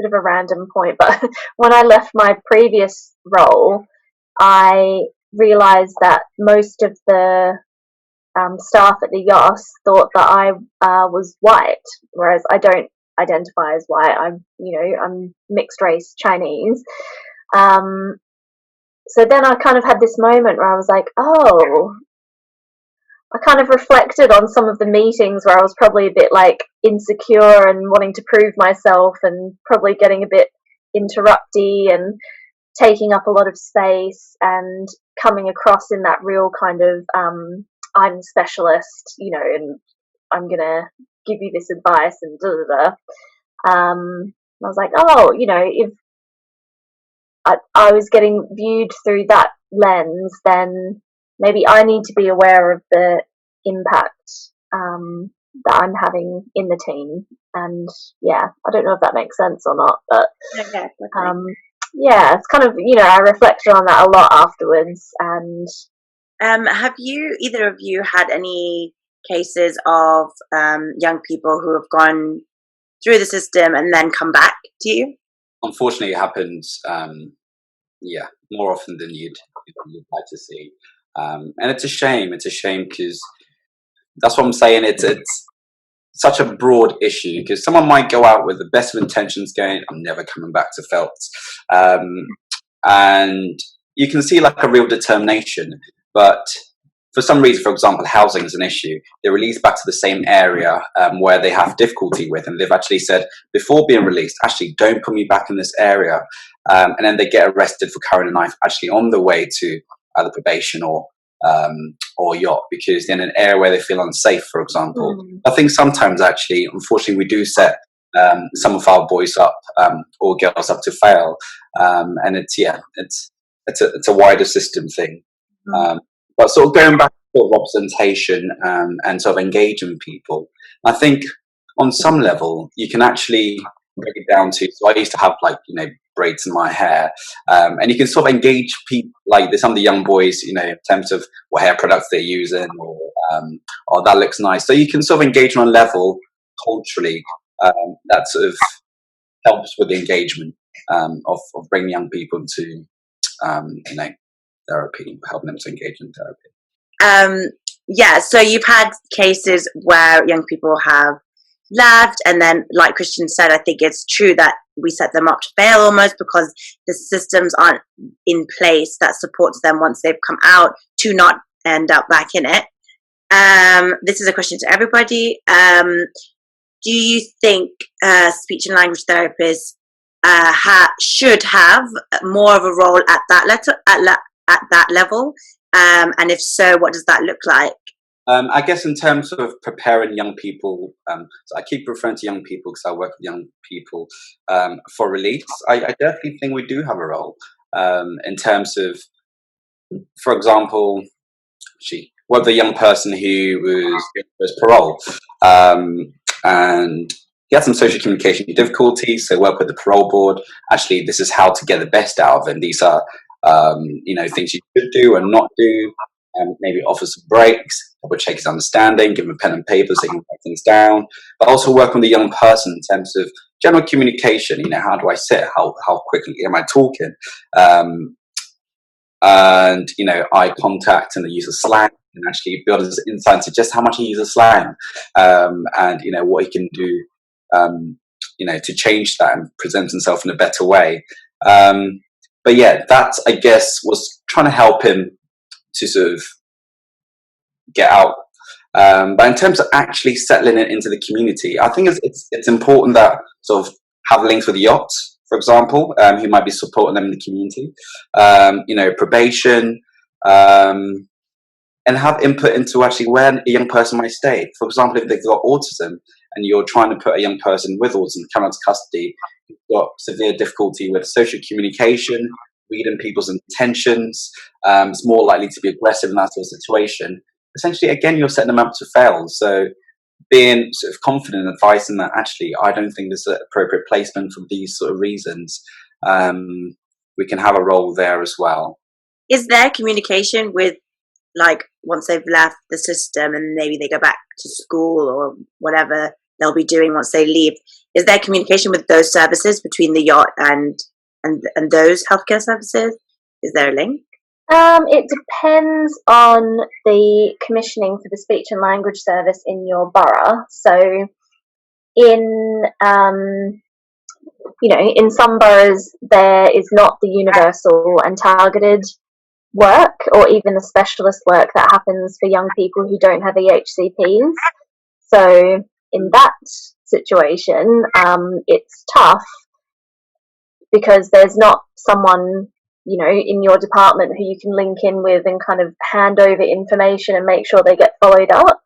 bit of a random point, but when I left my previous role, I realised that most of the staff at the YOS thought that I was white, whereas I don't identify as white. I'm mixed race Chinese. So then I kind of had this moment where I was like, oh, I kind of reflected on some of the meetings where I was probably a bit insecure and wanting to prove myself and probably getting a bit interrupty and taking up a lot of space and coming across in that real kind of I'm a specialist, and I'm gonna give you this advice and da da da. I was like, oh, if I was getting viewed through that lens, then maybe I need to be aware of the impact that I'm having in the team. And yeah, I don't know if that makes sense or not, but Okay. yeah, it's kind of I reflected on that a lot afterwards. And have either of you had any cases of young people who have gone through the system and then come back to you? Unfortunately, it happens, more often than you'd like to see. And it's a shame. It's a shame because that's what I'm saying. It's such a broad issue because someone might go out with the best of intentions going, I'm never coming back to Phelps. And you can see like a real determination, but for some reason, for example, housing is an issue. They're released back to the same area where they have difficulty with, and they've actually said before being released, actually don't put me back in this area. And then they get arrested for carrying a knife actually on the way to either probation or yacht, because they're in an area where they feel unsafe, for example. I think sometimes actually, unfortunately, we do set some of our boys up or girls up to fail, and it's a wider system thing. But sort of going back to representation and sort of engaging people, I think on some level you can actually break it down to. So I used to have braids in my hair, and you can sort of engage people, like some of the young boys, in terms of what hair products they're using, or that looks nice. So you can sort of engage on a level culturally that sort of helps with the engagement of bringing young people to therapy, helping them to engage in therapy. So you've had cases where young people have left, and then, like Christian said, I think it's true that we set them up to fail almost because the systems aren't in place that supports them once they've come out to not end up back in it. This is a question to everybody. Do you think speech and language therapists should have more of a role at that level? And if so, what does that look like? I guess in terms of preparing young people, so I keep referring to young people because I work with young people for release. I definitely think we do have a role in terms of, for example, what the young person who was parole, and he had some social communication difficulties, so work with the parole board. Actually, this is how to get the best out of him. These are things you should do and not do. Maybe offer some breaks, double check his understanding, give him a pen and paper so he can write things down, but also work on the young person in terms of general communication. How do I sit? How quickly am I talking? And eye contact and the use of slang, and actually build his insight into just how much he uses slang, and what he can do, to change that and present himself in a better way. But yeah, that I guess was trying to help him to sort of get out. But in terms of actually settling it into the community, I think it's important that sort of have links with yachts, for example, who might be supporting them in the community, probation, and have input into actually where a young person might stay. For example, if they've got autism and you're trying to put a young person with autism come into custody, you've got severe difficulty with social communication, reading people's intentions, it's more likely to be aggressive in that sort of situation. Essentially, again, you're setting them up to fail. So being sort of confident and advising that actually, I don't think this is an appropriate placement for these sort of reasons, we can have a role there as well. Is there communication with, once they've left the system and maybe they go back to school or whatever they'll be doing once they leave, is there communication with those services between the yacht and those healthcare services? Is there a link? It depends on the commissioning for the speech and language service in your borough. So in some boroughs there is not the universal and targeted work or even the specialist work that happens for young people who don't have EHCPs. So in that situation, it's tough because there's not someone, in your department who you can link in with and kind of hand over information and make sure they get followed up.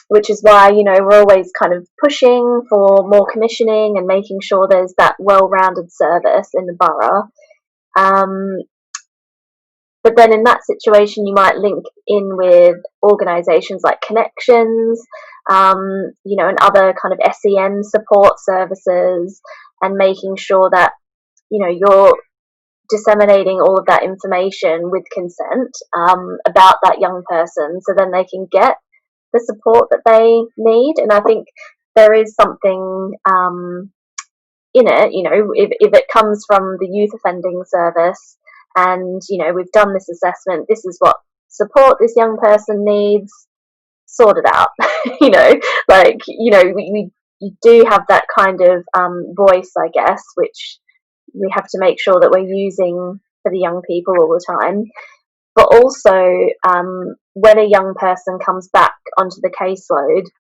Which is why, we're always kind of pushing for more commissioning and making sure there's that well-rounded service in the borough. But then in that situation, you might link in with organisations like Connections, and other kind of SEN support services, and making sure that, you're disseminating all of that information with consent about that young person so then they can get the support that they need. And I think there is something in it, you know, if it comes from the youth offending service and, you know, we've done this assessment, this is what support this young person needs, sort it out. You know, like, you know, we do have that kind of voice, I guess, which we have to make sure that we're using for the young people all the time. But also, when a young person comes back onto the caseload,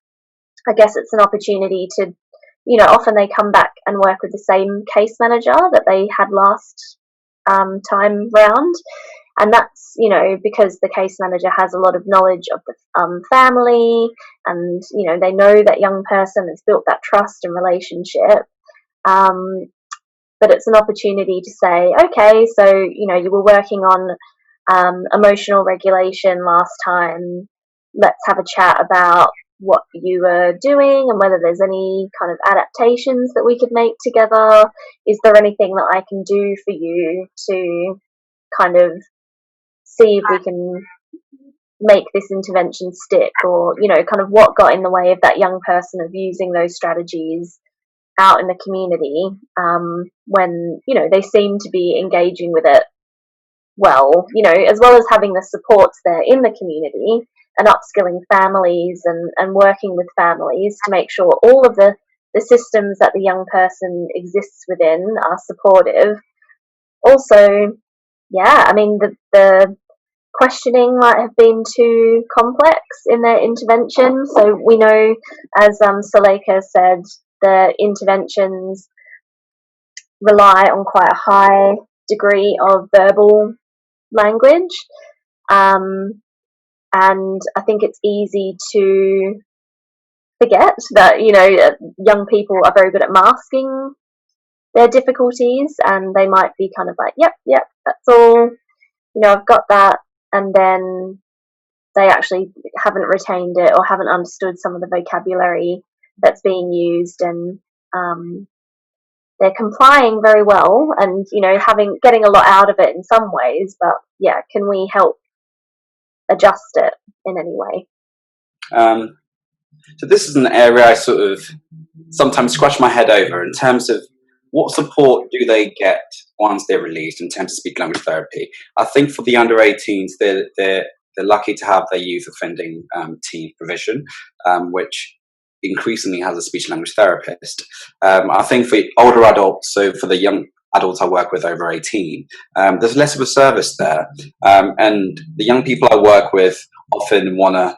I guess it's an opportunity to, you know, often they come back and work with the same case manager that they had last time round. And that's, you know, because the case manager has a lot of knowledge of the family, and, you know, they know that young person has built that trust and relationship. But it's an opportunity to say, okay, so, you know, you were working on emotional regulation last time. Let's have a chat about what you were doing and whether there's any kind of adaptations that we could make together. Is there anything that I can do for you to kind of see if we can make this intervention stick, or, you know, kind of what got in the way of that young person of using those strategies out in the community, when, you know, they seem to be engaging with it well, you know, as well as having the supports there in the community and upskilling families and working with families to make sure all of the systems that the young person exists within are supportive. Also, yeah, I mean, the questioning might have been too complex in their intervention. So we know, as SLTea said, the interventions rely on quite a high degree of verbal language. And I think it's easy to forget that, you know, young people are very good at masking their difficulties, and they might be kind of like, yep, that's all, you know, I've got that, and then they actually haven't retained it or haven't understood some of the vocabulary that's being used, and they're complying very well and, you know, getting a lot out of it in some ways, but yeah, can we help adjust it in any way? So this is an area I sort of sometimes scratch my head over in terms of what support do they get once they're released in terms of speech language therapy. I think for the under 18s, they're lucky to have their youth offending team provision, which increasingly has a speech language therapist. I think for older adults, so for the young adults I work with over 18, there's less of a service there. And the young people I work with often want to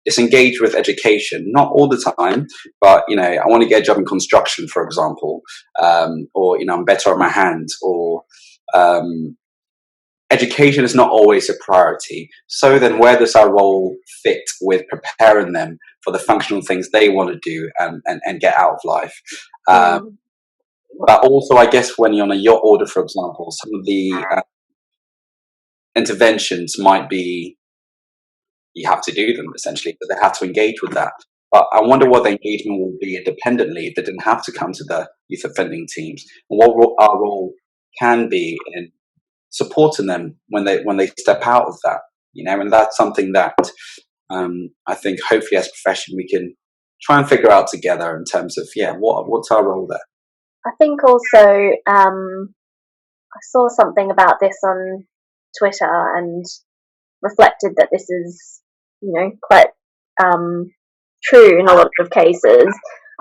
disengage with education, not all the time, but, you know, I want to get a job in construction, for example, or, you know, I'm better at my hands, or education is not always a priority. So then where does our role fit with preparing them for the functional things they want to do and get out of life? But also, I guess, when you're on a yacht order, for example, some of the interventions might be, you have to do them, essentially, but they have to engage with that. But I wonder what the engagement will be independently if they didn't have to come to the youth offending teams, and what our role can be in supporting them when they step out of that, you know. And that's something that I think hopefully as a profession we can try and figure out together in terms of, yeah, what's our role there. I think also I saw something about this on Twitter and reflected that this is, you know, quite true in a lot of cases.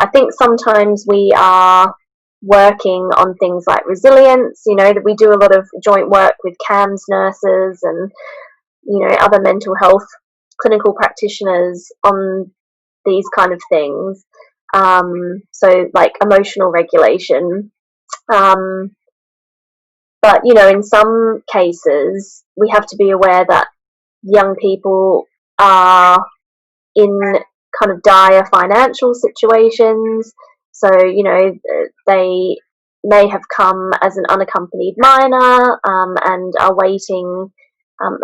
I think sometimes we are working on things like resilience, you know, that we do a lot of joint work with CAMS nurses and, you know, other mental health clinical practitioners on these kind of things. So like emotional regulation. But, you know, in some cases, we have to be aware that young people are in kind of dire financial situations. So, you know, they may have come as an unaccompanied minor and are waiting,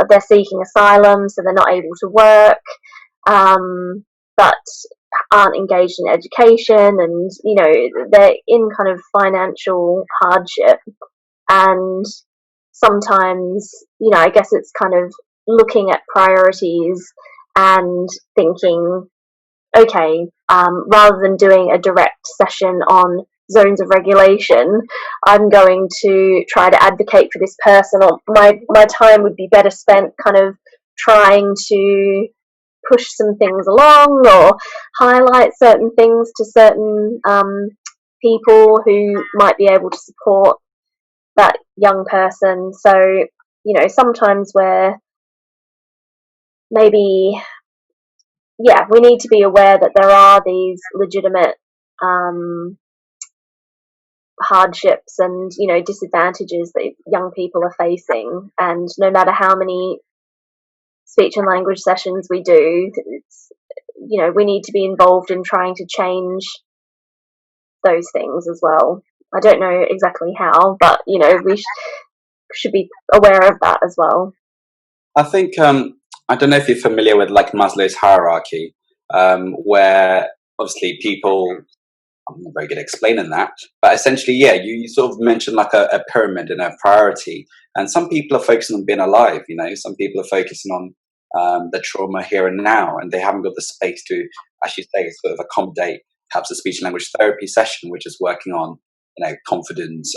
they're seeking asylum, so they're not able to work, but aren't engaged in education, and, you know, they're in kind of financial hardship. And sometimes, you know, I guess it's kind of looking at priorities and thinking, okay, rather than doing a direct session on zones of regulation, I'm going to try to advocate for this person, or my time would be better spent kind of trying to push some things along or highlight certain things to certain people who might be able to support that young person. So, you know, sometimes where maybe, yeah, we need to be aware that there are these legitimate hardships and, you know, disadvantages that young people are facing, and no matter how many speech and language sessions we do, it's, you know, we need to be involved in trying to change those things as well. I don't know exactly how, but, you know, we should be aware of that as well. I think I don't know if you're familiar with like Maslow's hierarchy, where obviously people. I'm not very good at explaining that, but essentially, yeah, you sort of mentioned like a pyramid and a priority, and some people are focusing on being alive. You know, some people are focusing on the trauma here and now, and they haven't got the space to, as you say, sort of accommodate perhaps a speech and language therapy session, which is working on, you know, confidence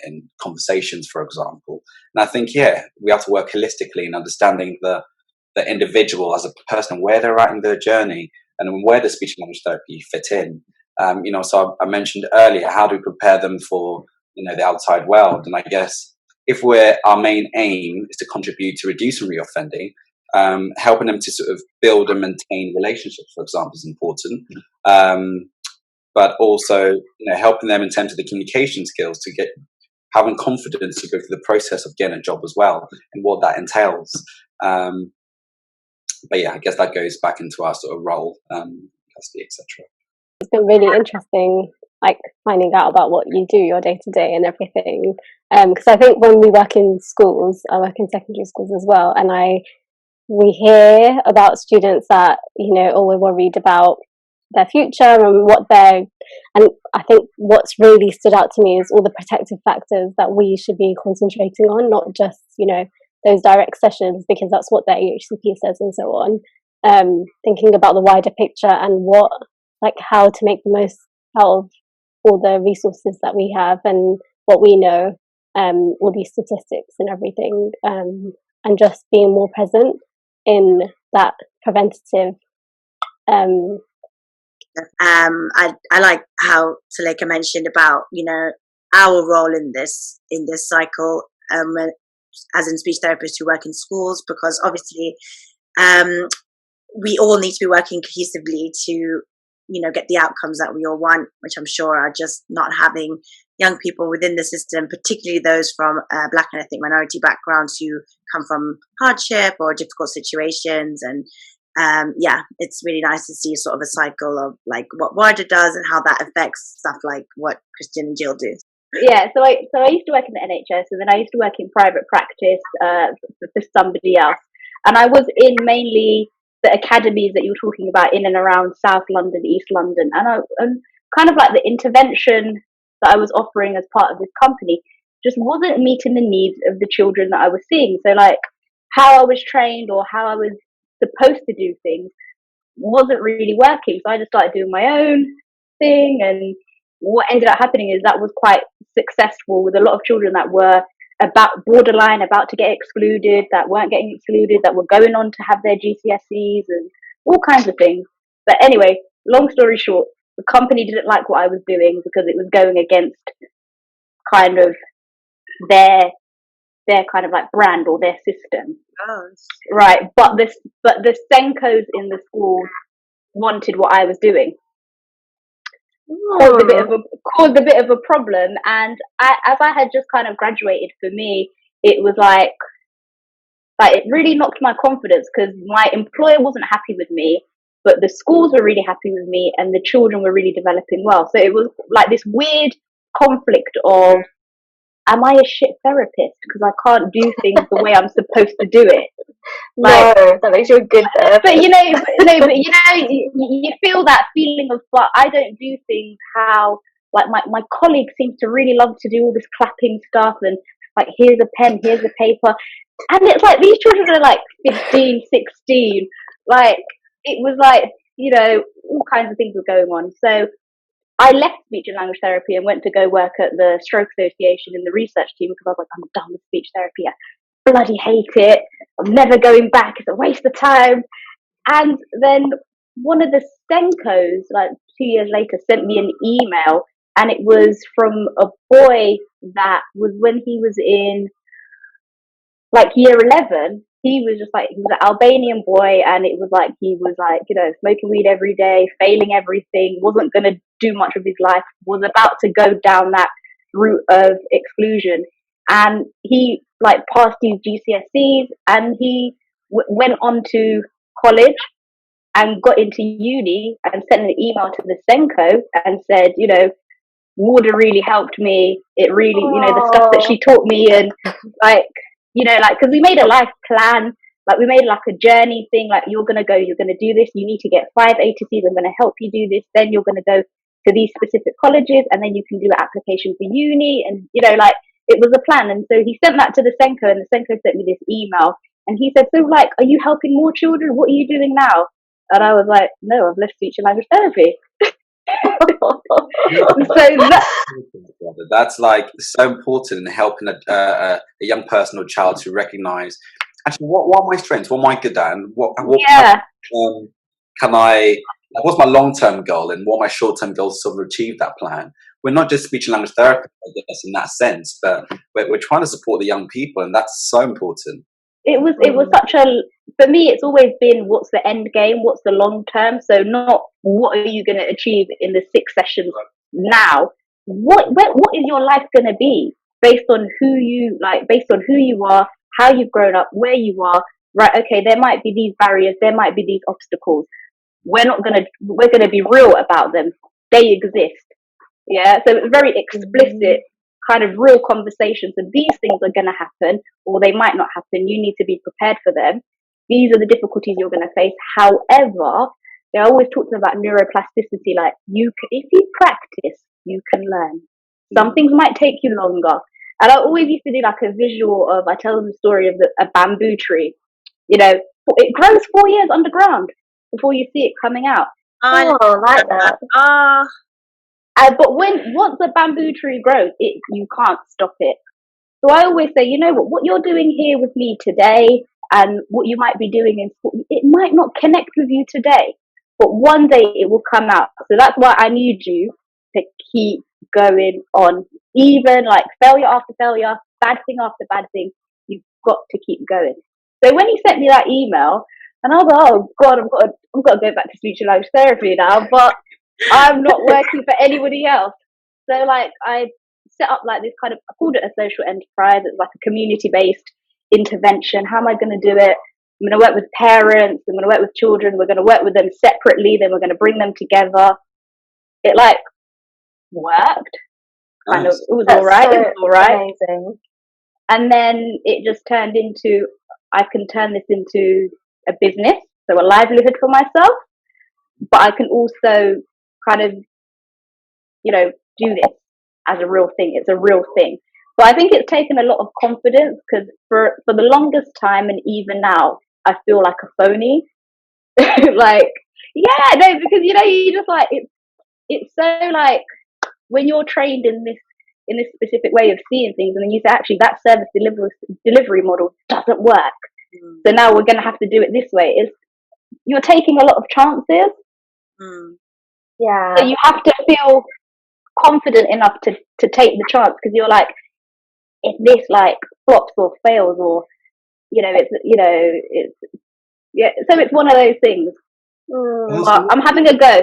in conversations, for example. And I think, yeah, we have to work holistically in understanding the individual as a person, where they're at in their journey, and where the speech and language therapy fit in. You know, so I mentioned earlier, how do we prepare them for, you know, the outside world? And I guess if our main aim is to contribute to reducing reoffending, helping them to sort of build and maintain relationships, for example, is important. But also, you know, helping them in terms of the communication skills to get having confidence to go through the process of getting a job as well, and what that entails. But yeah, I guess that goes back into our sort of role, custody, etc. It's been really interesting, like finding out about what you do, your day to day and everything. Because I think when we work in schools, I work in secondary schools as well, and we hear about students that, you know, oh, we're worried about their future and and I think what's really stood out to me is all the protective factors that we should be concentrating on, not just, you know, those direct sessions, because that's what the AHCP says and so on. Thinking about the wider picture and how to make the most out of all the resources that we have and what we know, all these statistics and everything, and just being more present in that preventative. I like how Suleika mentioned about, you know, our role in this cycle, as in speech therapists who work in schools, because obviously we all need to be working cohesively to, you know, get the outcomes that we all want, which I'm sure are just not having young people within the system, particularly those from Black and ethnic minority backgrounds who come from hardship or difficult situations. And yeah, it's really nice to see sort of a cycle of like what Warda does and how that affects stuff like what Christian and Jill do. Yeah, so I used to work in the NHS, and then I used to work in private practice for somebody else, and I was in mainly the academies that you were talking about in and around South London, East London, and kind of like the intervention that I was offering as part of this company just wasn't meeting the needs of the children that I was seeing. So like how I was trained or how I was supposed to do things wasn't really working. So I just started doing my own thing, and what ended up happening is that was quite successful with a lot of children that were borderline about to get excluded, that weren't getting excluded, that were going on to have their GCSEs and all kinds of things. But anyway, long story short, the company didn't like what I was doing because it was going against kind of their kind of like brand or their system. Oh. Right. But the Senkos in the school wanted what I was doing. Caused a bit of a problem, and as I had just kind of graduated, for me it was like it really knocked my confidence, because my employer wasn't happy with me, but the schools were really happy with me, and the children were really developing well. So it was like this weird conflict of, am I a shit therapist because I can't do things the way I'm supposed to do it? Like, no, that makes you a good therapist. But you feel that feeling of, but I don't do things how, like my colleague seems to really love to do all this clapping stuff, and like, here's a pen, here's a paper, and it's like these children are like 15, 16. Like, it was like all kinds of things were going on. So I left speech and language therapy and went to go work at the Stroke Association in the research team because I was like, I'm done with speech therapy. I bloody hate it. I'm never going back. It's a waste of time. And then one of the Senkos, like 2 years later, sent me an email, and it was from a boy that was when he was in like year 11. He was an Albanian boy, and it was like he was like, smoking weed every day, failing everything, wasn't going to do much of his life, was about to go down that route of exclusion. And he like passed his GCSEs, and he went on to college and got into uni and sent an email to the Senko and said, Warda really helped me. It really, the stuff that she taught me, and because we made a life plan, like we made like a journey thing, like you're going to do this, you need to get 5 A to C's, I'm going to help you do this, then you're going to go to these specific colleges, and then you can do an application for uni, and it was a plan. And so he sent that to the Senko, and the Senko sent me this email, and he said, so like, are you helping more children? What are you doing now? And I was like, no, I've left speech and language therapy. That's like so important in helping a young person or child to recognize actually what are my strengths, what am I good at, and what can I, like, what's my long-term goal and what are my short-term goals to sort of achieve that plan. We're not just speech and language therapists, I guess, in that sense, but we're trying to support the young people, and that's so important. It was such a, for me, it's always been what's the end game, what's the long term. So not what are you going to achieve in the 6 sessions now. What is your life going to be based on who you are, how you've grown up, where you are. Right? Okay, there might be these barriers, there might be these obstacles. We're going to be real about them. They exist. Yeah. So it's very explicit. Kind of real conversations, and these things are going to happen, or they might not happen. You need to be prepared for them. These are the difficulties you're going to face. However, they always talk about neuroplasticity, like if you practice, you can learn. Some things might take you longer. And I always used to do like a visual of, I tell them the story of a bamboo tree. It grows 4 years underground before you see it coming out. Oh, I like that. But once a bamboo tree grows, you can't stop it. So I always say, what you're doing here with me today, and what you might be doing in school, it might not connect with you today, but one day it will come out. So that's why I need you to keep going on, even like failure after failure, bad thing after bad thing. You've got to keep going. So when he sent me that email, and I was like, oh God, I've got to go back to speech and language therapy now, but I'm not working for anybody else. So like I set up like this kind of, I called it a social enterprise. It's like a community-based intervention. How am I going to do it? I'm going to work with parents. I'm going to work with children. We're going to work with them separately. Then we're going to bring them together. It like worked. Kind of, it was all right. It was all right. Amazing. And then it just turned into, I can turn this into a business, so a livelihood for myself. But I can also kind of, do this as a real thing. It's a real thing. But I think it's taken a lot of confidence, because for the longest time, and even now, I feel like a phony. Like, yeah, no, because you just like it's so like when you're trained in this specific way of seeing things, and then you say actually that service delivery model doesn't work. So now we're going to have to do it this way. You're taking a lot of chances. Yeah. So you have to feel confident enough to take the chance, because you're like, if this like flops or fails, or it's so it's one of those things. But I'm having a go.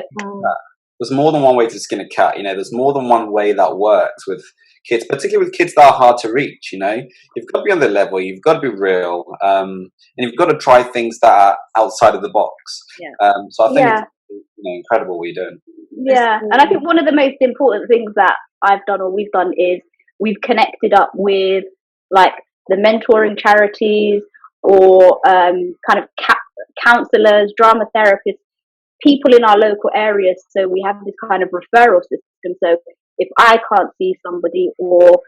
There's more than one way to skin a cat. There's more than one way that works with kids, particularly with kids that are hard to reach. You've got to be on their level. You've got to be real, and you've got to try things that are outside of the box. Yeah. So I think it's incredible what you're doing. Yeah, and I think one of the most important things that I've done, or we've done, is we've connected up with like the mentoring charities, or kind of counselors, drama therapists, people in our local areas. So we have this kind of referral system. So if I can't see somebody, or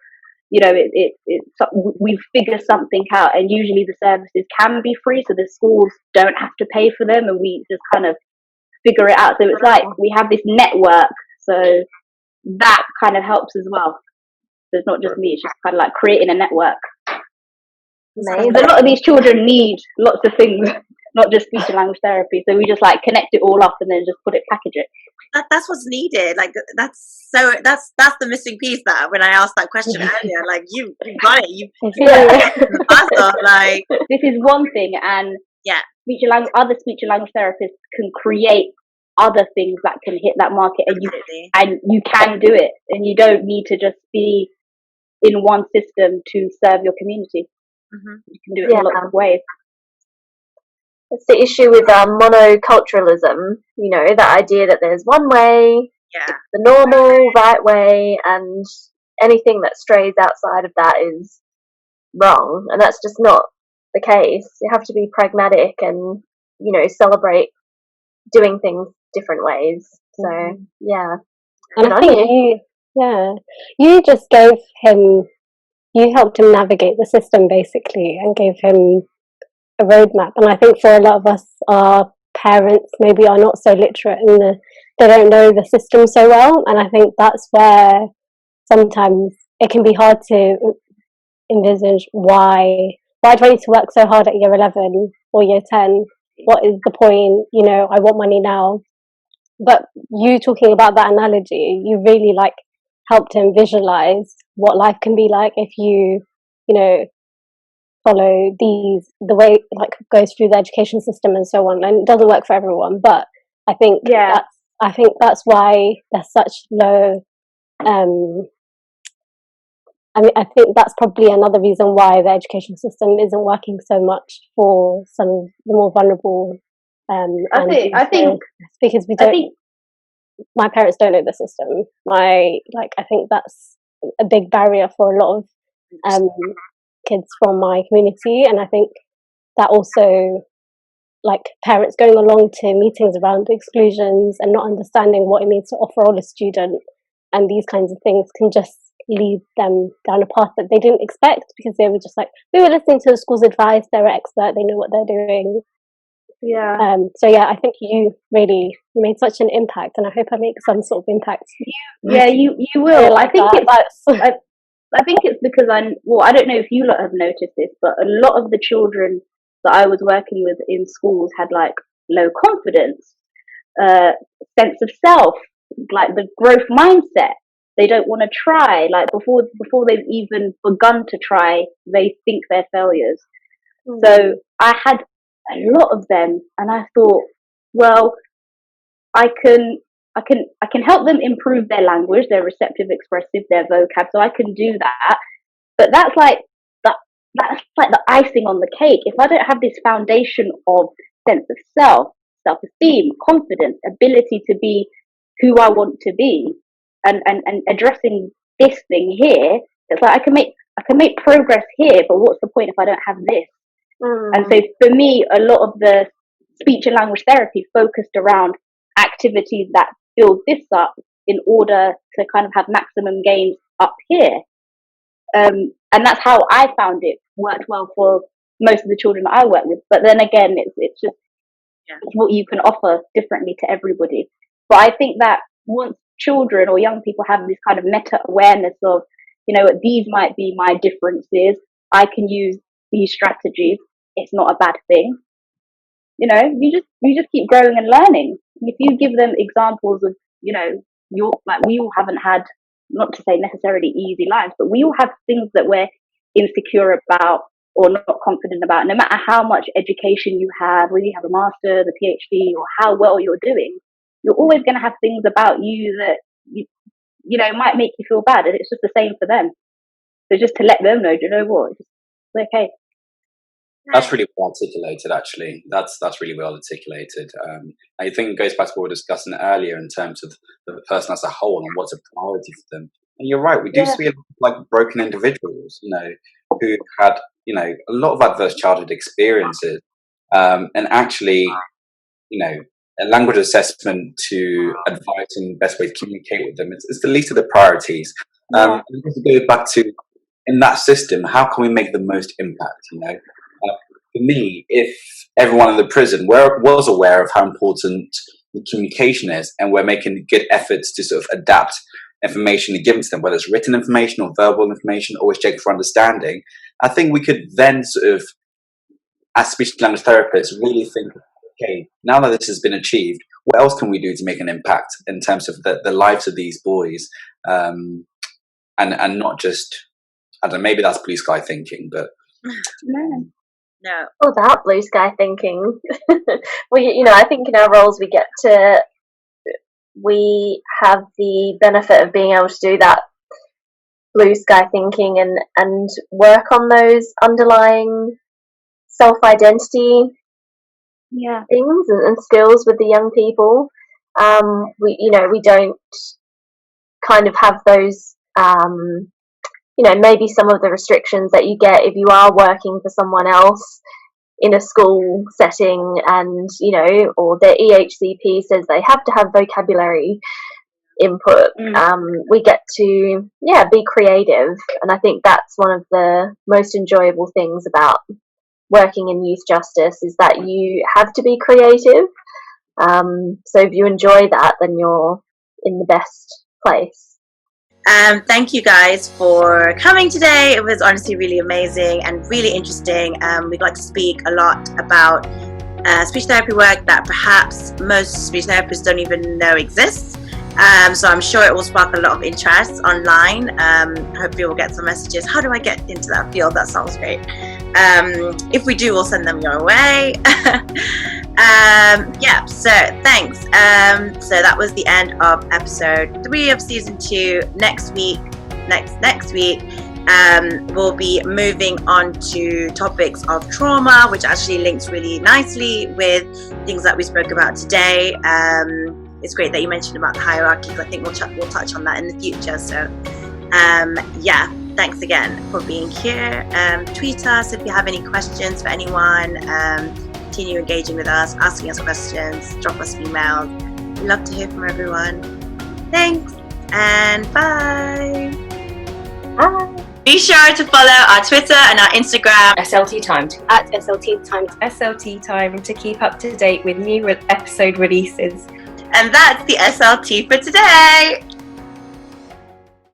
we figure something out, and usually the services can be free, so the schools don't have to pay for them, and we just kind of figure it out. So it's like we have this network, so that kind of helps as well. So it's not just me, it's just kind of like creating a network. Amazing. A lot of these children need lots of things, not just speech and language therapy. So we just like connect it all up and then just package it. That's what's needed. Like that's the missing piece. That when I asked that question earlier, like you got it. You like this is one thing, and speech and language, other speech and language therapists can create other things that can hit that market, and you can do it, and you don't need to just be in one system to serve your community. You can do it in lots of ways. It's the issue with monoculturalism, you know, that idea that there's one way, the normal, right way, and anything that strays outside of that is wrong, and that's just not the case. You have to be pragmatic and, you know, celebrate doing things different ways. So, And I think you just gave him, you helped him navigate the system basically and gave him a roadmap. And I think for a lot of us, our parents maybe are not so literate in they don't know the system so well. And I think that's where sometimes it can be hard to envisage why do I need to work so hard at year 11 or year 10? What is the point? You know, I want money now. But you talking about that analogy, you really like helped him visualize what life can be like if you know, follow the way it like goes through the education system and so on. And it doesn't work for everyone, but I think that's why there's such low I think that's probably another reason why the education system isn't working so much for some of the more vulnerable. I think because we don't. My parents don't know the system. I think that's a big barrier for a lot of kids from my community, and I think that also, like, parents going along to meetings around exclusions and not understanding what it means to offer all a student and these kinds of things can just lead them down a path that they didn't expect, because they were just like, we were listening to the school's advice, they're expert, they know what they're doing. So I think you made such an impact, and I hope I make some sort of impact. You will. I think it's because I don't know if you lot have noticed this, but a lot of the children that I was working with in schools had like low confidence, sense of self, like the growth mindset. They don't want to try. Like before they've even begun to try, they think they're failures. So I had a lot of them, and I thought, well, I can help them improve their language, their receptive, expressive, their vocab. So I can do that. But that's like the icing on the cake. If I don't have this foundation of sense of self, self-esteem, confidence, ability to be who I want to be, and addressing this thing here, it's like I can make progress here, but what's the point if I don't have this? And so for me, a lot of the speech and language therapy focused around activities that build this up in order to kind of have maximum gains up here. And that's how I found it worked well for most of the children that I work with. But then again, it's just it's what you can offer differently to everybody. But I think that once children or young people have this kind of meta awareness of, you know, these might be my differences, I can use these strategies, it's not a bad thing. You know, you just keep growing and learning. And if you give them examples of, you know, we all haven't had, not to say necessarily easy lives, but we all have things that we're insecure about or not confident about. No matter how much education you have, whether you have a master, the PhD, or how well you're doing, you're always going to have things about you that you know might make you feel bad, and it's just the same for them. So just to let them know, do you know what? It's okay. That's really well articulated, actually. That's really well articulated. I think it goes back to what we were discussing earlier in terms of the person as a whole and what's a priority for them. And you're right, we do see like broken individuals, you know, who had, you know, a lot of adverse childhood experiences, and actually, you know, a language assessment to advise and best way to communicate with them. It's the least of the priorities. And to go back to, in that system, how can we make the most impact, you know? For me, if everyone in the prison was aware of how important the communication is, and we're making good efforts to sort of adapt information given to them, whether it's written information or verbal information, always check for understanding. I think we could then sort of, as speech language therapists, really think, okay, now that this has been achieved, what else can we do to make an impact in terms of the lives of these boys, and not just, I don't know, maybe that's blue sky thinking, but No. All that blue sky thinking. I think in our roles we have the benefit of being able to do that blue sky thinking and work on those underlying self-identity things and skills with the young people. We don't kind of have those, maybe some of the restrictions that you get if you are working for someone else in a school setting, and or their EHCP says they have to have vocabulary input. We get to be creative, and I think that's one of the most enjoyable things about working in youth justice, is that you have to be creative. So if you enjoy that, then you're in the best place. Thank you guys for coming today. It was honestly really amazing and really interesting. We'd like to speak a lot about speech therapy work that perhaps most speech therapists don't even know exists. So I'm sure it will spark a lot of interest online. Hopefully we'll get some messages. How do I get into that field? That sounds great. If we do, we'll send them your way. So thanks. So that was the end of episode 3 of season 2. Next week, we'll be moving on to topics of trauma, which actually links really nicely with things that we spoke about today. It's great that you mentioned about the hierarchy, because I think we'll touch on that in the future. So thanks again for being here. Tweet us if you have any questions for anyone. Continue engaging with us, asking us questions, drop us emails. We love to hear from everyone. Thanks, and bye. Bye. Be sure to follow our Twitter and our Instagram, SLT Time, At SLT Time. SLT Time, to keep up to date with new episode releases. and that's the SLT for today.